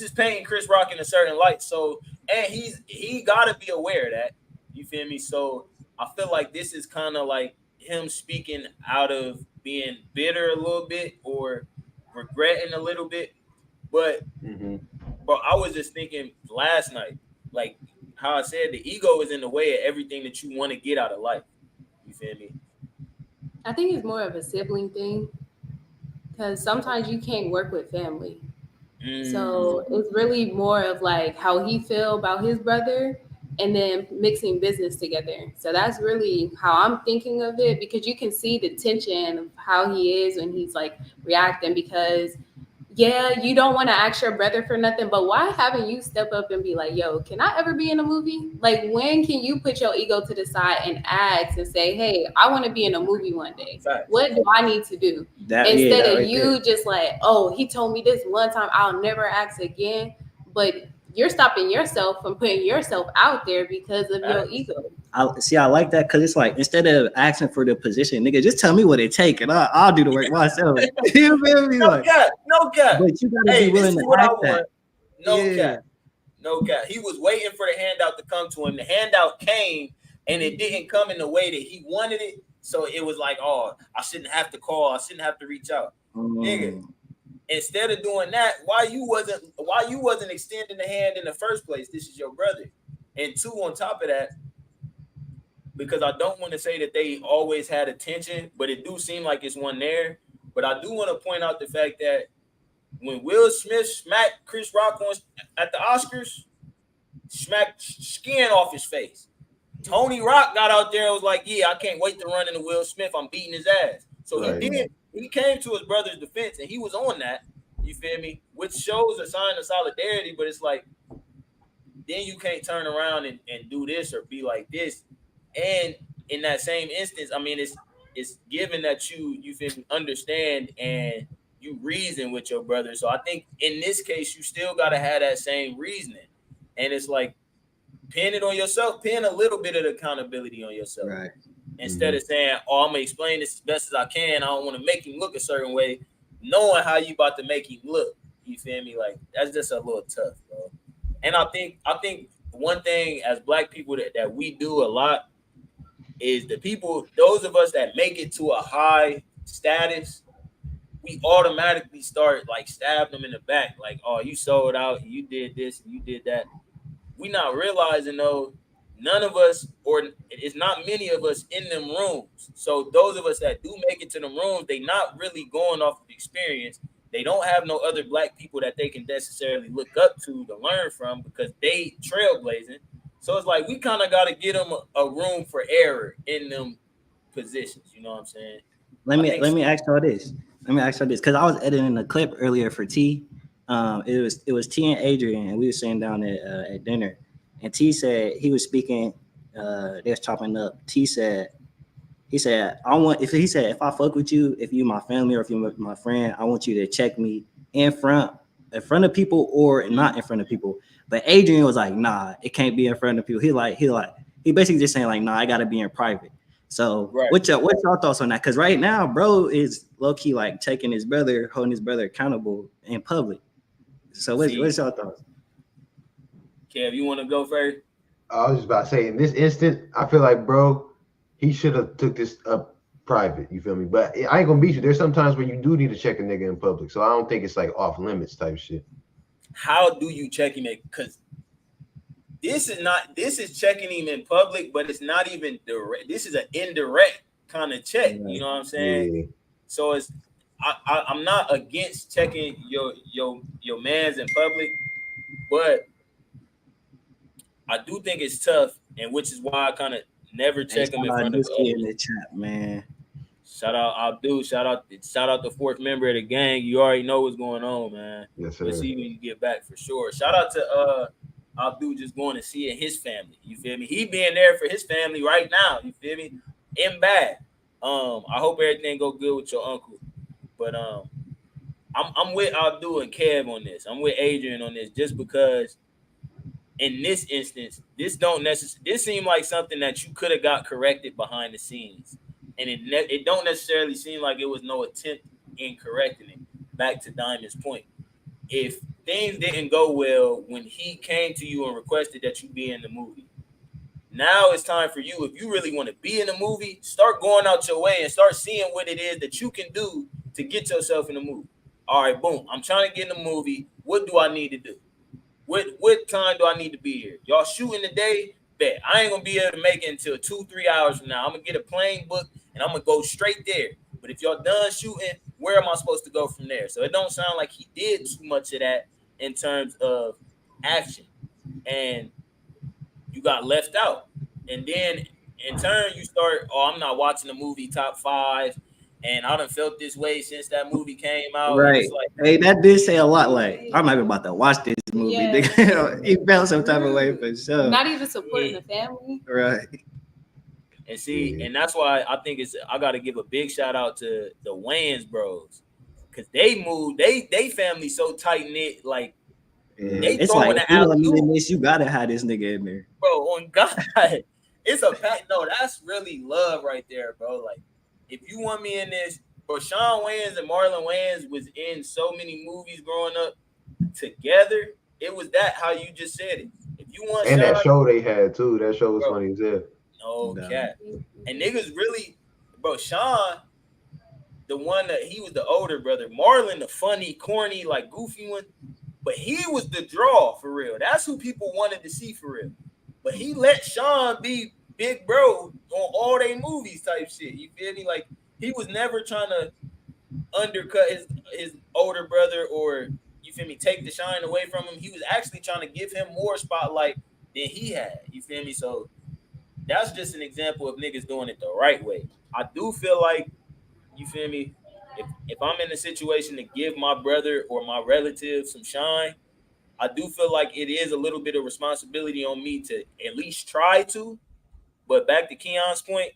is painting Chris Rock in a certain light. So, and he gotta be aware of that. You feel me? So I feel like this is kind of like him speaking out of being bitter a little bit or regretting a little bit. But bro, I was just thinking last night, like how I said, the ego is in the way of everything that you want to get out of life. You feel me? I think it's more of a sibling thing because sometimes you can't work with family. So it's really more of like how he feel about his brother and then mixing business together. So that's really how I'm thinking of it, because you can see the tension of how he is when he's like reacting, because yeah, you don't want to ask your brother for nothing, but why haven't you step up and be like, yo, can I ever be in a movie? Like, when can you put your ego to the side and ask and say, hey, I want to be in a movie one day. Facts. What do I need to do? That Instead of right you there. just like, oh, he told me this one time, I'll never ask again. But you're stopping yourself from putting yourself out there because of your ego. I like that because it's like instead of asking for the position, nigga, just tell me what it take and I'll do the work myself. You feel me? No Like, cap, no cap. but you gotta Hey, be this willing is to what I ask want. that. No Yeah. cap, no cap. He was waiting for the handout to come to him. The handout came, and it didn't come in the way that he wanted it. So it was like, oh, I shouldn't have to call. I shouldn't have to reach out, nigga. Instead of doing that, why you wasn't extending the hand in the first place? This is your brother. And two, on top of that, because I don't want to say that they always had attention, but it do seem like it's one there. But I do want to point out the fact that when Will Smith smacked Chris Rock at the Oscars, smacked skin off his face. Tony Rock got out there and was like, yeah, I can't wait to run into Will Smith. I'm beating his ass. So he came to his brother's defense and he was on that. You feel me? Which shows a sign of solidarity, but it's like, then you can't turn around and do this or be like this. And in that same instance, I mean, it's given that you feel me, understand and you reason with your brother. So I think in this case, you still got to have that same reasoning. And it's like, pin it on yourself, pin a little bit of accountability on yourself. Right. Instead of saying, oh, I'm going to explain this as best as I can. I don't want to make him look a certain way, knowing how you about to make him look. You feel me? Like, that's just a little tough, bro. And I think one thing as Black people that we do a lot is those of us that make it to a high status, we automatically start like stabbing them in the back. Like, oh, you sold out, and you did this, and you did that. We not realizing though, none of us, or it's not many of us in them rooms. So those of us that do make it to them rooms, they not really going off of experience. They don't have no other Black people that they can necessarily look up to learn from because they trailblazing. So it's like we kind of got to get them a room for error in them positions. You know what I'm saying? Let me ask y'all this. Because I was editing a clip earlier for T. It was T and Adrian, and we were sitting down at dinner, and T said he was speaking. They was chopping up. He said if I fuck with you, if you my family or if you my friend, I want you to check me in front of people or not in front of people. But Adrian was like, nah, it can't be in front of people. He basically just saying like, nah, I gotta be in private. So what's y'all thoughts on that? Because right now, bro is low key like holding his brother accountable in public. So what's your thoughts? Kev, you want to go first? I was just about to say, in this instant, I feel like, bro, he should have took this up private. You feel me? But I ain't gonna beat you. There's sometimes where you do need to check a nigga in public. So I don't think it's like off limits type shit. How do you check him? Because this is checking him in public, but it's not even direct. This is an indirect kind of check. You know what I'm saying? Yeah. So I'm not against checking your man's in public, but I do think it's tough, and which is why I kind of never check him in front of others. In the chat, man. Shout out Abdul. Shout out the fourth member of the gang. You already know what's going on, man. Yes, sir. We'll see when you get back for sure. Shout out to Abdul just going to see his family. You feel me? He being there for his family right now. You feel me? In bad. I hope everything go good with your uncle. But I'm with Abdul and Kev on this. I'm with Adrian on this just because in this instance, this seemed like something that you could have got corrected behind the scenes. And it don't necessarily seem like it was no attempt in correcting it. Back to Diamond's point. If things didn't go well when he came to you and requested that you be in the movie, now it's time for you. If you really want to be in the movie, start going out your way and start seeing what it is that you can do to get yourself in the movie. All right, boom. I'm trying to get in the movie. What do I need to do? What time do I need to be here? Y'all shooting today? Bet. I ain't going to be able to make it until 2-3 hours from now. I'm going to get a plane book and I'm going to go straight there. But if y'all done shooting, where am I supposed to go from there? So it don't sound like he did too much of that in terms of action. And you got left out. And then in turn, you start, I'm not watching the movie top 5. And I done felt this way since that movie came out. And Right. it's like, Hey, that did say a lot. Like, I'm not even about to watch this movie. Yeah. Nigga. He felt some type of way for sure. Not even supporting the family. Right. and see, and that's why I think I got to give a big shout out to the Wayans bros, because they moved, they family so tight knit. Like, Yeah. they It's throwing like, the if you want alley me in oop, this, you gotta have this nigga in there. bro. On God, it's a pack. No, that's really love right there, bro. Like, if you want me in this, bro, Sean Wayans and Marlon Wayans was in so many movies growing up together. It was that how you just said it. If you want And Sean, that show they had too. That show was bro, funny as hell. no Nah. cat. And niggas really, bro, Sean, the one that he was the older brother, Marlon, the funny, corny, like goofy one, but he was the draw for real. That's who people wanted to see for real. But he let Sean be big bro on all they movies type shit. You feel me? Like, he was never trying to undercut his older brother, or you feel me, take the shine away from him. He was actually trying to give him more spotlight than he had. You feel me? So that's just an example of niggas doing it the right way. I do feel like, you feel me, if I'm in a situation to give my brother or my relative some shine, I do feel like it is a little bit of responsibility on me to at least try to. But back to Keon's point,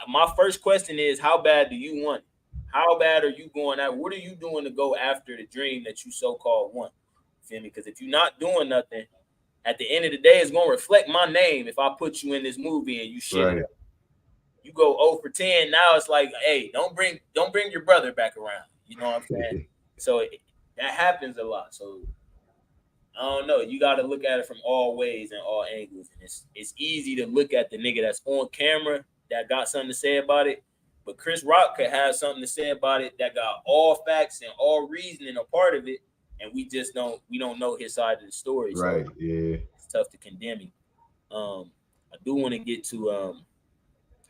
my first question is, how bad do you want it? How bad are you going at? What are you doing to go after the dream that you so-called want? You feel me? Because if you're not doing nothing, at the end of the day, it's going to reflect my name if I put you in this movie and you shit it up. You go 0 for 10. Now it's like, hey, don't bring your brother back around. You know what I'm saying? So that happens a lot. So I don't know. You got to look at it from all ways and all angles. And it's easy to look at the nigga that's on camera that got something to say about it. But Chris Rock could have something to say about it that got all facts and all reasoning a part of it. And we don't know his side of the story. Right. So Yeah. it's tough to condemn him. I do want to get to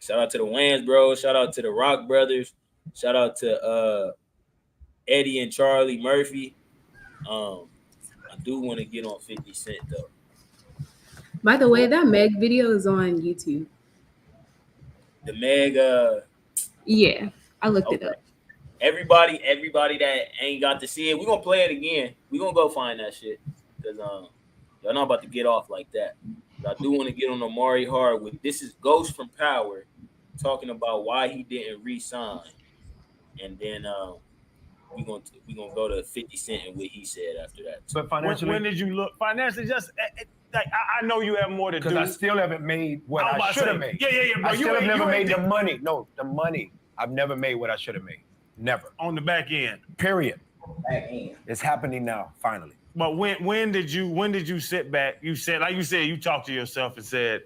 shout out to the Wayans bros, shout out to the Rock brothers, shout out to Eddie and Charlie Murphy. I do want to get on 50 Cent though. By the way, that Meg video is on YouTube. The Meg, yeah, I looked it up. Everybody that ain't got to see it, we're gonna play it again. We're gonna go find that shit. Because y'all not about to get off like that. But I do want to get on Amari Hard with this is Ghost from Power talking about why he didn't re-sign. And then we're gonna go to 50 Cent and what he said after that. But financially, when did you look financially? Just like I know you have more to do. because I still haven't made what I should have made. Yeah, bro. I still have never made the the money. No, the money. I've never made what I should have made. Never. on the back end. Period. It's happening now, finally. But when did you sit back? You said, like you said, you talked to yourself and said,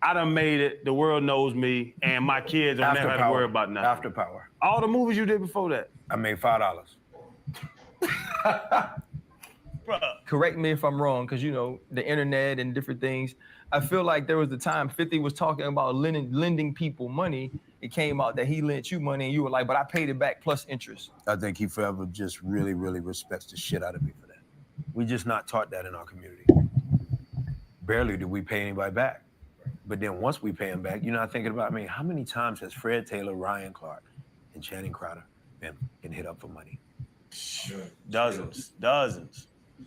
I done made it. The world knows me, and my kids don't never have to worry about nothing. After Power. All the movies you did before that. I made $5. Correct me if I'm wrong, because you know the internet and different things. I feel like there was the time 50 was talking about lending people money. It came out that he lent you money, and you were like, "But I paid it back plus interest." I think he forever just really, really respects the shit out of me for that. We just not taught that in our community. Barely do we pay anybody back. But then once we pay him back, you're not thinking about, I mean, how many times has Fred Taylor, Ryan Clark, and Channing Crowder been hit up for money? Dozens.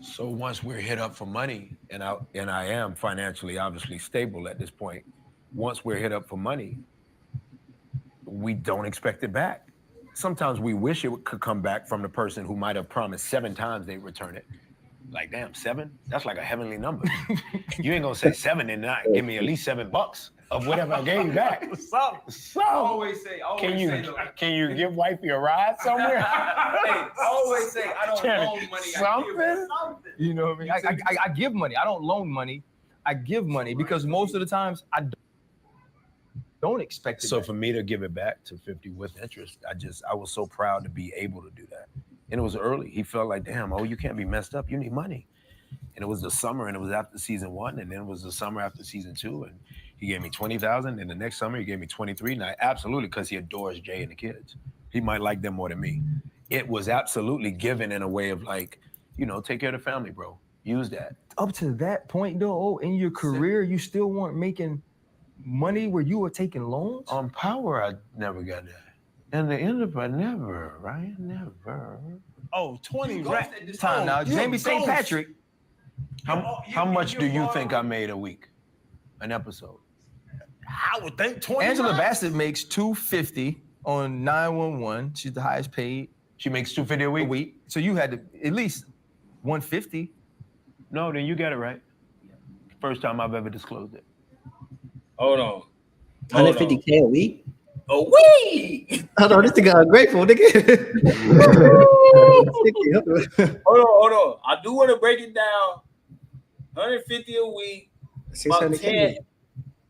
So once we're hit up for money, and I am financially obviously stable at this point, once we're hit up for money, we don't expect it back. Sometimes we wish it could come back from the person who might have promised 7 times they'd return it. Like, damn, 7? That's like a heavenly number. You ain't gonna say 7 and not give me at least $7 of whatever I gave you back. So Always say can you give wifey a ride somewhere? always say I don't loan money. Something? You know what I mean? I give money. I don't loan money. I give money because most of the times I don't expect it. So back. for me to give it back to 50 with interest, I was so proud to be able to do that. And it was early. He felt like, damn, you can't be messed up. You need money. And it was the summer, and it was after season 1, and then it was the summer after season 2, and he gave me $20,000. And the next summer, he gave me $23,000. And I absolutely, because he adores Jay and the kids. He might like them more than me. It was absolutely given in a way of like, take care of the family, bro. Use that. Up to that point, though, in your career, you still weren't making money where you were taking loans? On Power, I never got that. And the end of never, right? Never. Oh, 20 racks. Time now. Jamie St. Patrick. How much do you think I made a week? An episode? I would think 20. Angela racks. Bassett makes $250 on 911. She's the highest paid She makes $250 a week? a week. So you had to at least 150. No, then you got it right. First time I've ever disclosed it. Hold on. 150K a week. A week. Hold on, this nigga ungrateful, nigga. Hold on. I do want to break it down. 150 a week.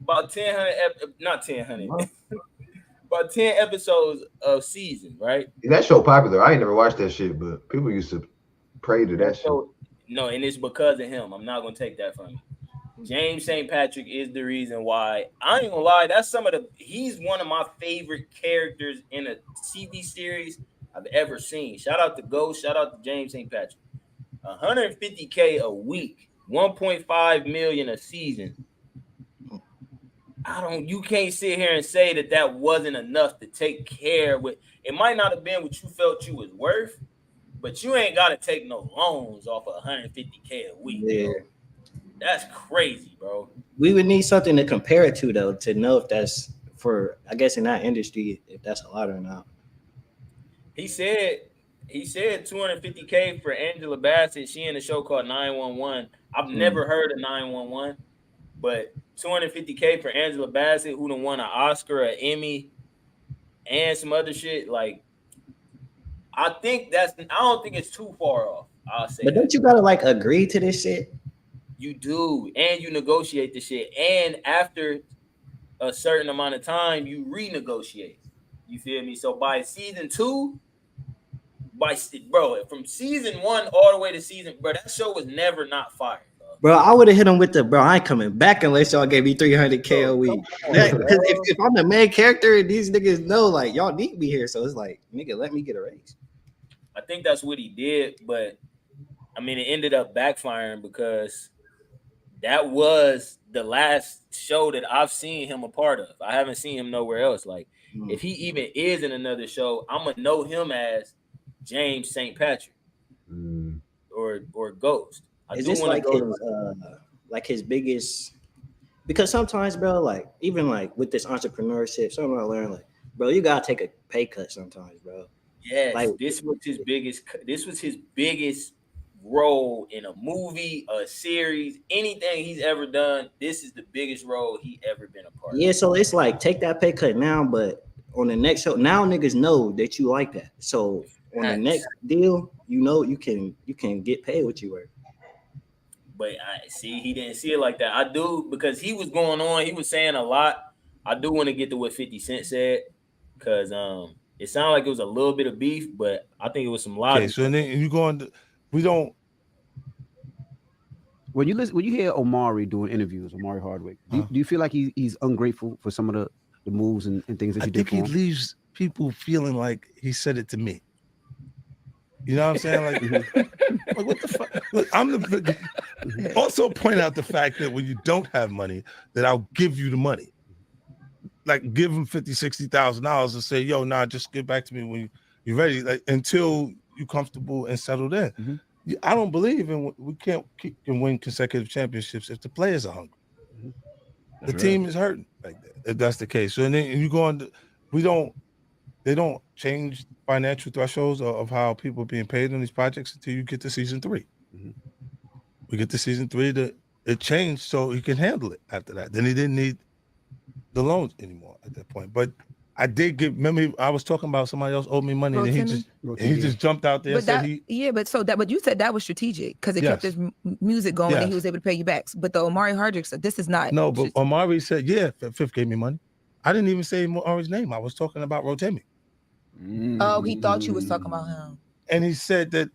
About 10 episodes of season, right? That show popular. I ain't never watched that shit, but people used to pray to that shit. No, and it's because of him. I'm not gonna take that from you. James St. Patrick is the reason why. I ain't gonna lie, he's one of my favorite characters in a TV series I've ever seen. Shout out to Ghost, shout out to James St. Patrick. 150K a week, 1.5 million a season. You can't sit here and say that wasn't enough to take care with. It might not have been what you felt you was worth, but you ain't got to take no loans off of 150K a week. Yeah. Bro. That's crazy, bro. We would need something to compare it to, though, to know if that's for, I guess, in that industry, if that's a lot or not. He said 250K for Angela Bassett. She in a show called 911. I've never heard of 911, but 250K for Angela Bassett, who done won an Oscar, an Emmy, and some other shit. Like, I don't think it's too far off. I'll say. But don't you gotta like agree to this shit? You do, and you negotiate the shit, and after a certain amount of time, you renegotiate. You feel me? So by season 2, from season 1 all the way to season, that show was never not fired. Bro, I would have hit him with I ain't coming back unless y'all gave me 300K a week. Because if I'm the main character, these niggas know, like, y'all need me here. So it's like, nigga, let me get a raise. I think that's what he did, but I mean, it ended up backfiring because that was the last show that I've seen him a part of. I haven't seen him nowhere else. Like, if he even is in another show, I'm gonna know him as James St. Patrick or Ghost. Is this like his biggest? Because sometimes, bro, like even like with this entrepreneurship, something I learned, like, bro, you gotta take a pay cut sometimes, bro. Yes, like, this was his biggest role in a movie, a series, anything he's ever done. This is the biggest role he ever been a part of. Yeah, so it's like take that pay cut now, but on the next show, now niggas know that you like that. So on the next deal, you know you can get paid what you worth. But I see he didn't see it like that. I do, because he was going on. He was saying a lot. I do want to get to what 50 Cent said, because it sounded like it was a little bit of beef, but I think it was some logic. Okay, so then you going to, we don't. When you hear Omari doing interviews, Omari Hardwick, do you feel like he's ungrateful for some of the moves and things that you did for him? I think he leaves people feeling like he said it to me. You know what I'm saying? Like, like what the fuck? Look, also point out the fact that when you don't have money, that I'll give you the money. Like, give him $50,000-$60,000 and say, yo, nah, just get back to me when you're ready. Like, until you're comfortable and settled in. Mm-hmm. I don't believe we can't win consecutive championships if the players are hungry. Mm-hmm. The team is hurting like that, if that's the case. So and then you go on, they don't change financial thresholds of how people are being paid on these projects until you get to season 3. Mm-hmm. We get to season 3, it changed so he can handle it after that. Then he didn't need the loans anymore at that point. But I did remember I was talking about somebody else owed me money and he just jumped out there and said but you said that was strategic because it kept his music going and he was able to pay you back. But the Omari Hardwick said this is not. No, but Omari said, yeah, Fifth gave me money. I didn't even say Omari's name. I was talking about Rotimi. Oh, he thought you was talking about him. And he said that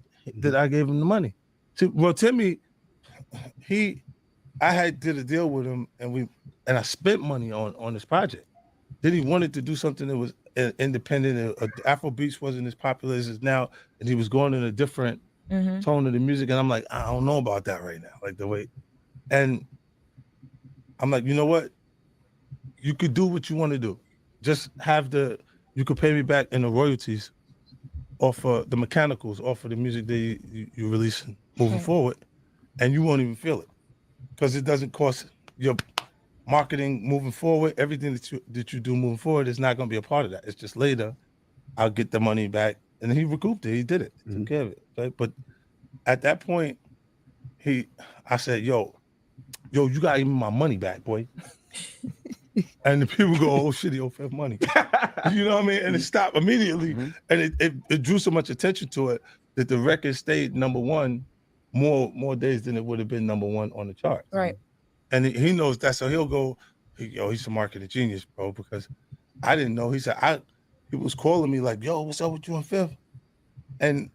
I gave him the money. To Rotimi, I did a deal with him and I spent money on this project. Then he wanted to do something that was independent. Afrobeats wasn't as popular as it is now, and he was going in a different tone of the music. And I'm like, I don't know about that right now, like the way. And I'm like, you know what? You could do what you want to do. Just have the you could pay me back in the royalties off of the mechanicals, off of the music that you releasing moving forward, and you won't even feel it because it doesn't cost your marketing moving forward. Everything that you do moving forward is not going to be a part of that. It's just later I'll get the money back, and he recouped it. He did it. He took care of it. Right? But at that point, I said, yo, you got to give me my money back, boy. And the people go, oh shit, he owed Fifth money. You know what I mean? And it stopped immediately. And it drew so much attention to it that the record stayed #1 more days than it would have been #1 on the charts. Right. And he knows that. So he'll go, yo, he's a marketing genius, bro, because I didn't know. He said, he was calling me like, yo, what's up with you and Fifth? And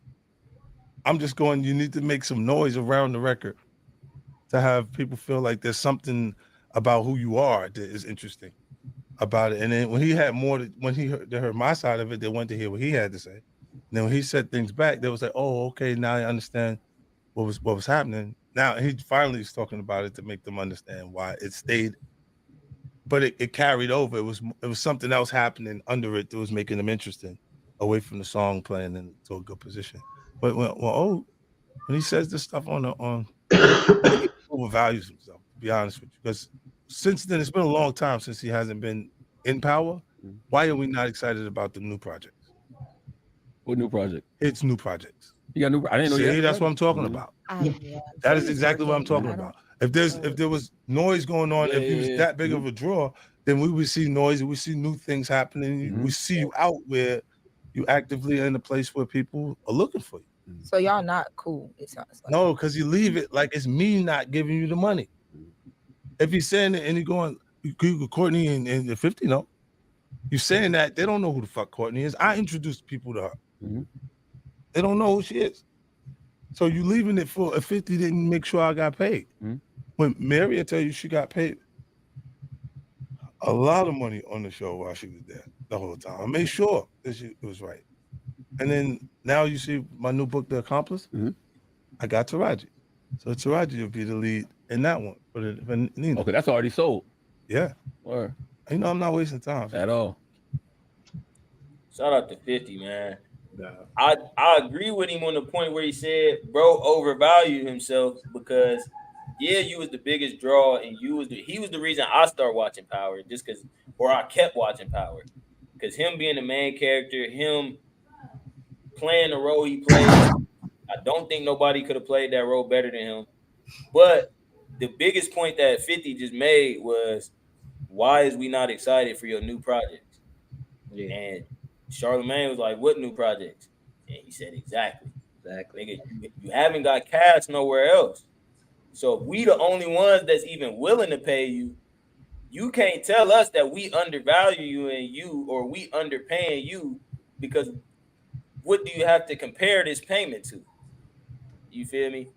I'm just going, you need to make some noise around the record to have people feel like there's something about who you are that is interesting about it. And then when he had when they heard my side of it, they wanted to hear what he had to say. And then when he said things back, they was like, oh, okay, now I understand what was happening. Now he finally is talking about it to make them understand why it stayed, but it carried over. It was something else happening under it that was making them interesting, away from the song playing into a good position. But when he says this stuff on he overvalues himself, to be honest with you, because since then it's been a long time since he hasn't been in power. Why are we not excited about the new projects? What new project? It's new projects. You got new. I didn't know. See, that's what I'm talking about. That is exactly what I'm talking about. If there was noise going on, if he was that big of a draw, then we would see noise and we see new things happening. We see you out where you actively are in a place where people are looking for you. So y'all not cool. It sounds like. No, because you leave it like it's me not giving you the money. If he's saying it and you're going, Courtney and the 50, no. You're saying that, they don't know who the fuck Courtney is. I introduced people to her. They don't know who she is. So you leaving it for a 50 didn't make sure I got paid. When Mary will tell you she got paid a lot of money on the show while she was there the whole time. I made sure that it was right. And then now you see my new book, The Accomplice. I got Taraji. So Taraji will be the lead in that one. Okay, that's already sold. Yeah. Or I'm not wasting time at all. Shout out to 50, man. I agree with him on the point where he said, bro, overvalued himself because you was the biggest draw and he was the reason I started watching Power, just because, or I kept watching Power. Because him being the main character, him playing the role he played, I don't think nobody could have played that role better than him. But the biggest point that 50 just made was, why is we not excited for your new projects? And Charlamagne was like, what new projects? And he said, exactly. Nigga, you haven't got cash nowhere else. So if we the only ones that's even willing to pay you, you can't tell us that we undervalue you or we underpaying you, because what do you have to compare this payment to? You feel me?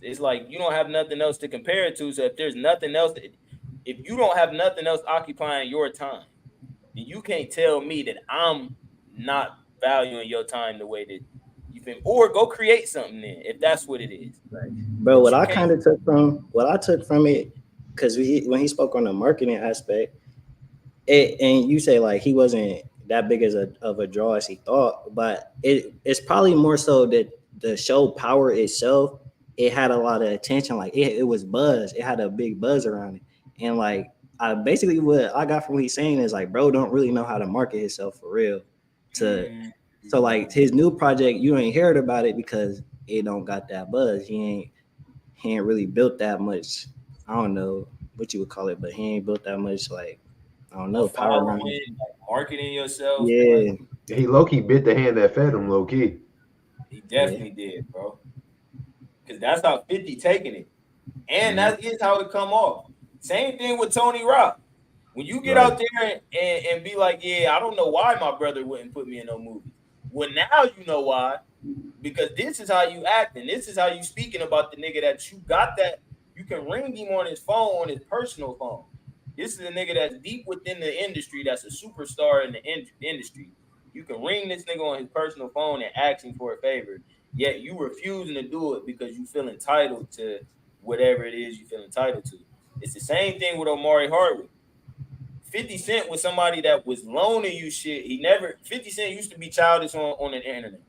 It's like you don't have nothing else to compare it to. So if there's nothing else, if you don't have nothing else occupying your time, then you can't tell me that I'm not valuing your time the way that you feel. Or go create something then, if that's what it is. Bro, what I kind of took from it, because when he spoke on the marketing aspect, and you say like he wasn't that big of a draw as he thought, but it's probably more so that the show Power itself, it had a lot of attention. Like it was buzz. It had a big buzz around it. And like basically what I got from what he's saying is like, bro don't really know how to market himself for real. So like his new project, you ain't heard about it because it don't got that buzz. He ain't really built that much. I don't know what you would call it, but he ain't built that much, like, I don't know, power around. Like marketing yourself. Yeah. He low-key bit the hand that fed him, low-key. He definitely did, bro. Because that's how 50 taking it. And that is how it come off. Same thing with Tony Rock. When you get out there and be like, I don't know why my brother wouldn't put me in no movie. Well, now you know why. Because this is how you acting. This is how you speaking about the nigga that you got that. You can ring him on his phone, on his personal phone. This is a nigga that's deep within the industry, that's a superstar in the industry. You can ring this nigga on his personal phone and ask him for a favor. Yet you refusing to do it because you feel entitled to whatever it is you feel entitled to. It's the same thing with Omari Hardwick. 50 Cent was somebody that was loaning you shit. 50 Cent used to be childish on the internet.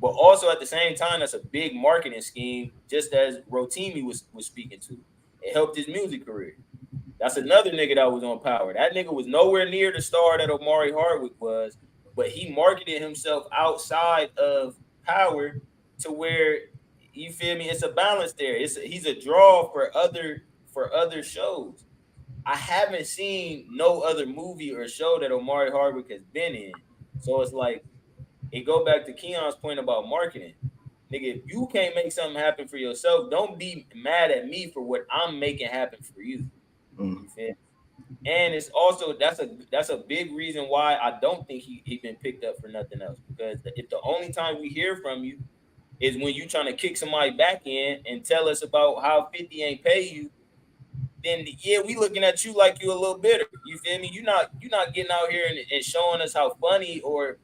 But also at the same time, that's a big marketing scheme, just as Rotimi was speaking to. It helped his music career. That's another nigga that was on Power. That nigga was nowhere near the star that Omari Hardwick was, but he marketed himself outside of Power to where, you feel me, it's a balance there. He's a draw for other shows. I haven't seen no other movie or show that Omari Hardwick has been in. So it's like, it go back to Keon's point about marketing. Nigga, if you can't make something happen for yourself, don't be mad at me for what I'm making happen for you. You feel? And it's also that's a big reason why I don't think he been picked up for nothing else. Because if the only time we hear from you is when you trying to kick somebody back in and tell us about how 50 ain't pay you, then yeah, we looking at you like you a little bitter. You feel me? You're not getting out here and showing us how funny or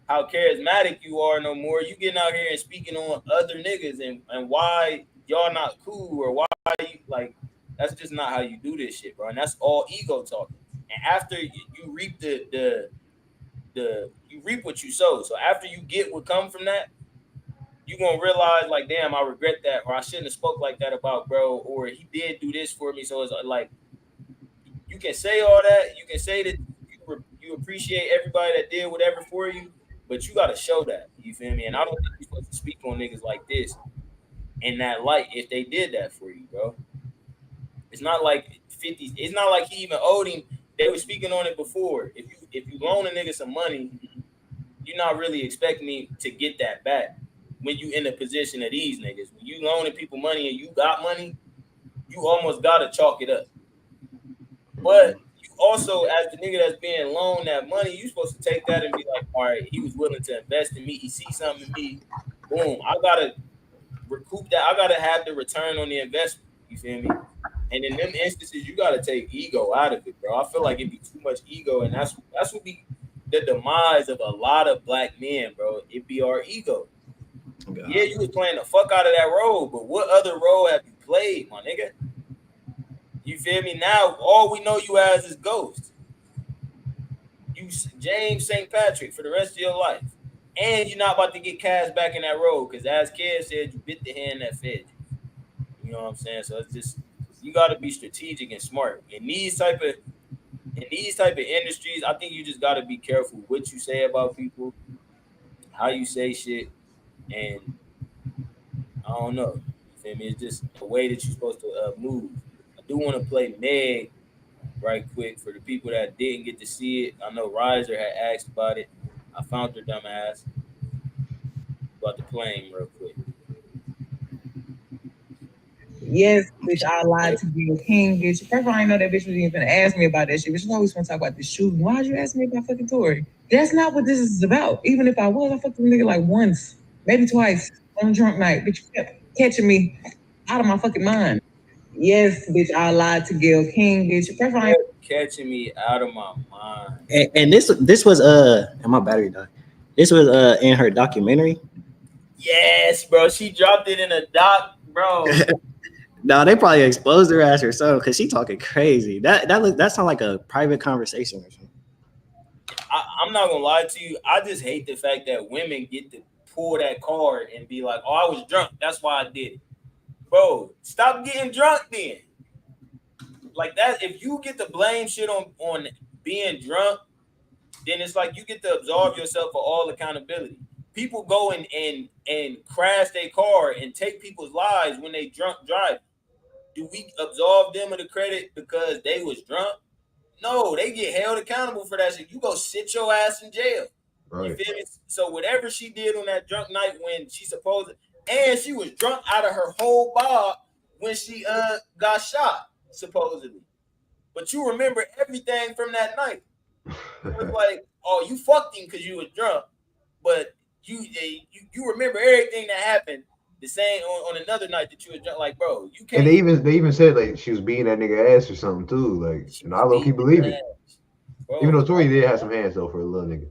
how charismatic you are no more. You getting out here and speaking on other niggas and why y'all not cool or why you like. That's just not how you do this shit, bro. And that's all ego talking. And after you reap you reap what you sow. So after you get what come from that, you gonna realize like, damn, I regret that, or I shouldn't have spoke like that about bro, or he did do this for me. So it's like, you can say all that, you can say that you appreciate everybody that did whatever for you, but you gotta show that. You feel me? And I don't think you're supposed to speak on niggas like this in that light if they did that for you, bro. It's not like 50. It's not like he even owed him. They were speaking on it before. If you loan a nigga some money, you're not really expecting him to get that back when you in the position of these niggas. When you loaning people money and you got money, you almost gotta chalk it up. But you also, as the nigga that's being loaned that money, you supposed to take that and be like, all right, he was willing to invest in me. He sees something in me. Boom. I gotta recoup that. I gotta have the return on the investment. You feel me? And in them instances, you gotta take ego out of it, bro. I feel like it'd be too much ego, and that's what be the demise of a lot of black men, bro. It be our ego. God. Yeah, you was playing the fuck out of that role, but what other role have you played, my nigga? You feel me? Now all we know you as is Ghost. You James St. Patrick for the rest of your life, and you're not about to get cast back in that role because, as Kev said, you bit the hand that fed you. You know what I'm saying? So it's just, you got to be strategic and smart in these type of industries. I think you just got to be careful what you say about people, how you say shit, and I don't know. You feel me? It's just the way that you're supposed to move. I do want to play Meg right quick for the people that didn't get to see it. I know Riser had asked about it. I found her dumb ass. About to play him real quick. Yes, bitch, I lied to be a king, bitch. First of all, I didn't know that bitch was even gonna ask me about that shit. Bitch, I always want to talk about the shooting. Why'd you ask me about fucking Tory? That's not what this is about. Even if I was, I fucked with a nigga like once, maybe twice on a drunk night. Bitch, you kept catching me out of my fucking mind. Yes, bitch, I lied to Gail King, bitch. First of all, catching me out of my mind. And this was and my battery died. This was in her documentary. Yes, bro. She dropped it in a doc, bro. No, they probably exposed her ass or something because she talking crazy. That sounds like a private conversation or something. I'm not gonna lie to you. I just hate the fact that women get to pull that card and be like, "Oh, I was drunk. That's why I did it." Bro, stop getting drunk then. Like that, if you get to blame shit on being drunk, then it's like you get to absolve yourself of all accountability. People go and crash their car and take people's lives when they drunk driving. Do we absolve them of the credit because they was drunk? No, they get held accountable for that shit. You go sit your ass in jail. Right. You feel me? So whatever she did on that drunk night when she supposed to, and she was drunk out of her whole bar when she got shot, supposedly. But you remember everything from that night. It was like, oh, you fucked him because you was drunk, but you remember everything that happened the same on another night that you was drunk. Like, bro, you can't. And they even said like she was beating that nigga ass or something too. Like, and I low key believe it. Bro, even though Tory did have some hands though for a little nigga.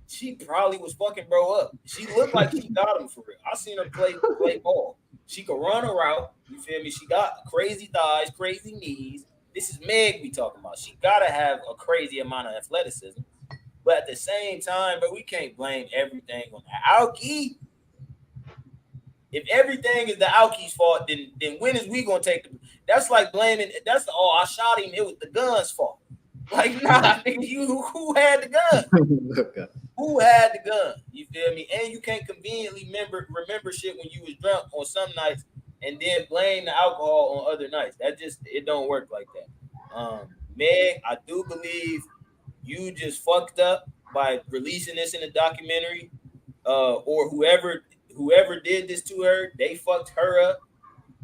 She probably was fucking bro up. She looked like she got him for real. I seen her play ball. She could run a route. You feel me? She got crazy thighs, crazy knees. This is Meg we talking about. She gotta have a crazy amount of athleticism. But at the same time, but we can't blame everything on the Alki. If everything is the Alki's fault, then when is we gonna take the? That's like blaming. That's the I shot him. It was the gun's fault. Like nah, nigga, you who had the gun? Who had the gun? You feel me? And you can't conveniently remember shit when you was drunk on some nights, and then blame the alcohol on other nights. That just it don't work like that. Meg, I do believe you just fucked up by releasing this in a documentary, or whoever did this to her, they fucked her up.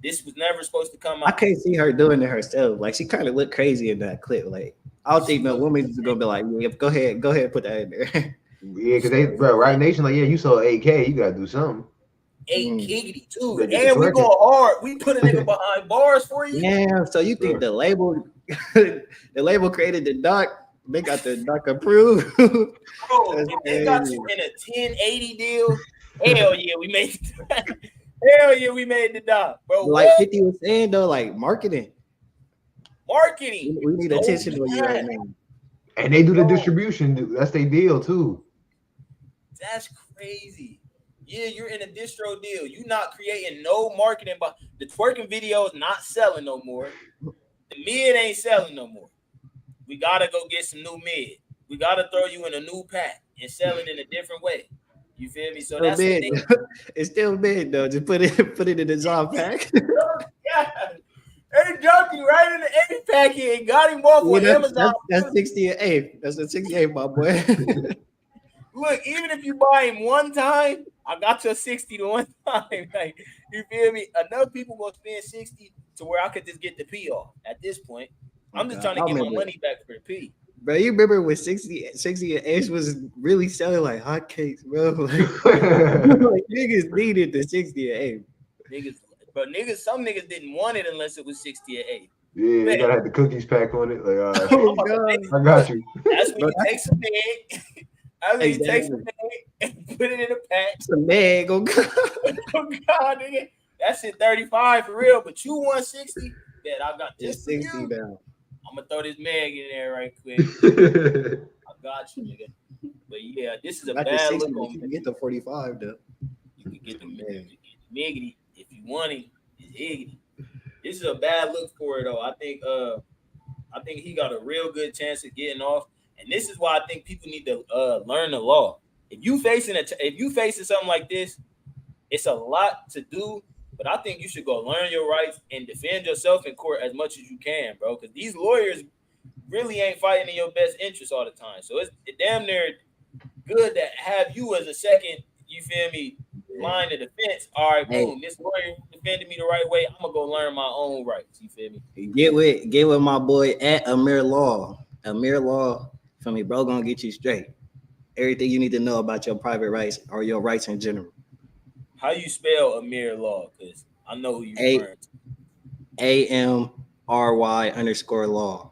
This was never supposed to come out. I can't see her doing it herself. Like she kind of looked crazy in that clip. Like I don't think no woman is gonna be like, yeah, go ahead, put that in there. Yeah, because they, bro, Right Nation, like, yeah, you sold 8K, you gotta do something. 8K too, and we go hard. We put a nigga behind bars for you. Yeah, so you think the label, created the doc? They got the doc approved. Bro, if they got you in a 1080 deal, hell yeah, we made it. Hell yeah, we made the doc, bro. Like 50 was saying though, like marketing. We need attention on you right now. And they do the distribution, dude. That's their deal too. That's crazy. Yeah, you're in a distro deal. You not creating no marketing, but the twerking video is not selling no more. The mid ain't selling no more. We gotta go get some new mid. We gotta throw you in a new pack and sell it in a different way. You feel me? So that's the thing. It's still mid though. Just put it in the dissolve pack. They dumped you right in the 8 pack and got him off on Amazon. That's 68. That's a 68, my boy. Look, even if you buy him one time, I got your 60 to one time. Like, you feel me? Enough people gonna spend 60 to where I could just get the P off at this point. I'm just trying to get my money back for the P. Bro, you remember when 60 and Ace was really selling like hotcakes, bro? Like niggas needed the 60 and 8. Some niggas didn't want it unless it was 60 or 8. Yeah, they gotta have the cookies pack on it. Like, I got you. That's when you take some egg. Take some egg and put it in a pack. Some egg, oh God. Oh God, nigga. That shit 35 for real, but you 160. Bet I got this 60 down. I'm gonna throw this mag in there right quick. I got you, nigga. But yeah, this is a bad 60, look on. You can get the 45 though. You can get the miggity if you want it. It's higgity. This is a bad look for it though. I think he got a real good chance of getting off. And this is why I think people need to learn the law. If you facing something like this, it's a lot to do. But I think you should go learn your rights and defend yourself in court as much as you can, bro. Because these lawyers really ain't fighting in your best interest all the time. So it's damn near good to have you as a second, you feel me, line of defense. All right, boom. This lawyer defended me the right way. I'm gonna go learn my own rights. You feel me? Get with my boy at Amir Law. Amir Law. For me, bro, gonna get you straight. Everything you need to know about your private rights or your rights in general. How you spell Amir Law? Because I know who you referring to. AMRY_law. AMRY_law.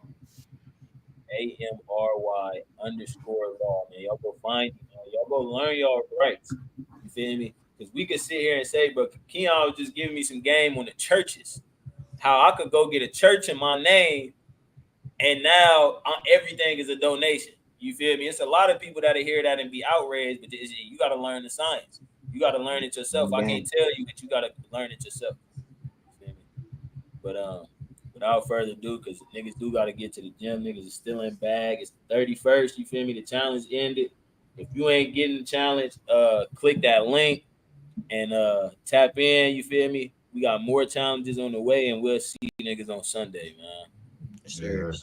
Man, y'all go find y'all go learn your rights. You feel me? Because we could sit here and say, but Keon was just giving me some game on the churches. How I could go get a church in my name, and now everything is a donation. You feel me? It's a lot of people that hear that and be outraged, but you got to learn the science. You got to learn it yourself. I can't tell you that you got to learn it yourself. You feel me? But without further ado, because niggas do got to get to the gym. Niggas is still in bag. It's the 31st. You feel me? The challenge ended. If you ain't getting the challenge, click that link and tap in. You feel me? We got more challenges on the way, and we'll see you niggas on Sunday, man. Sure.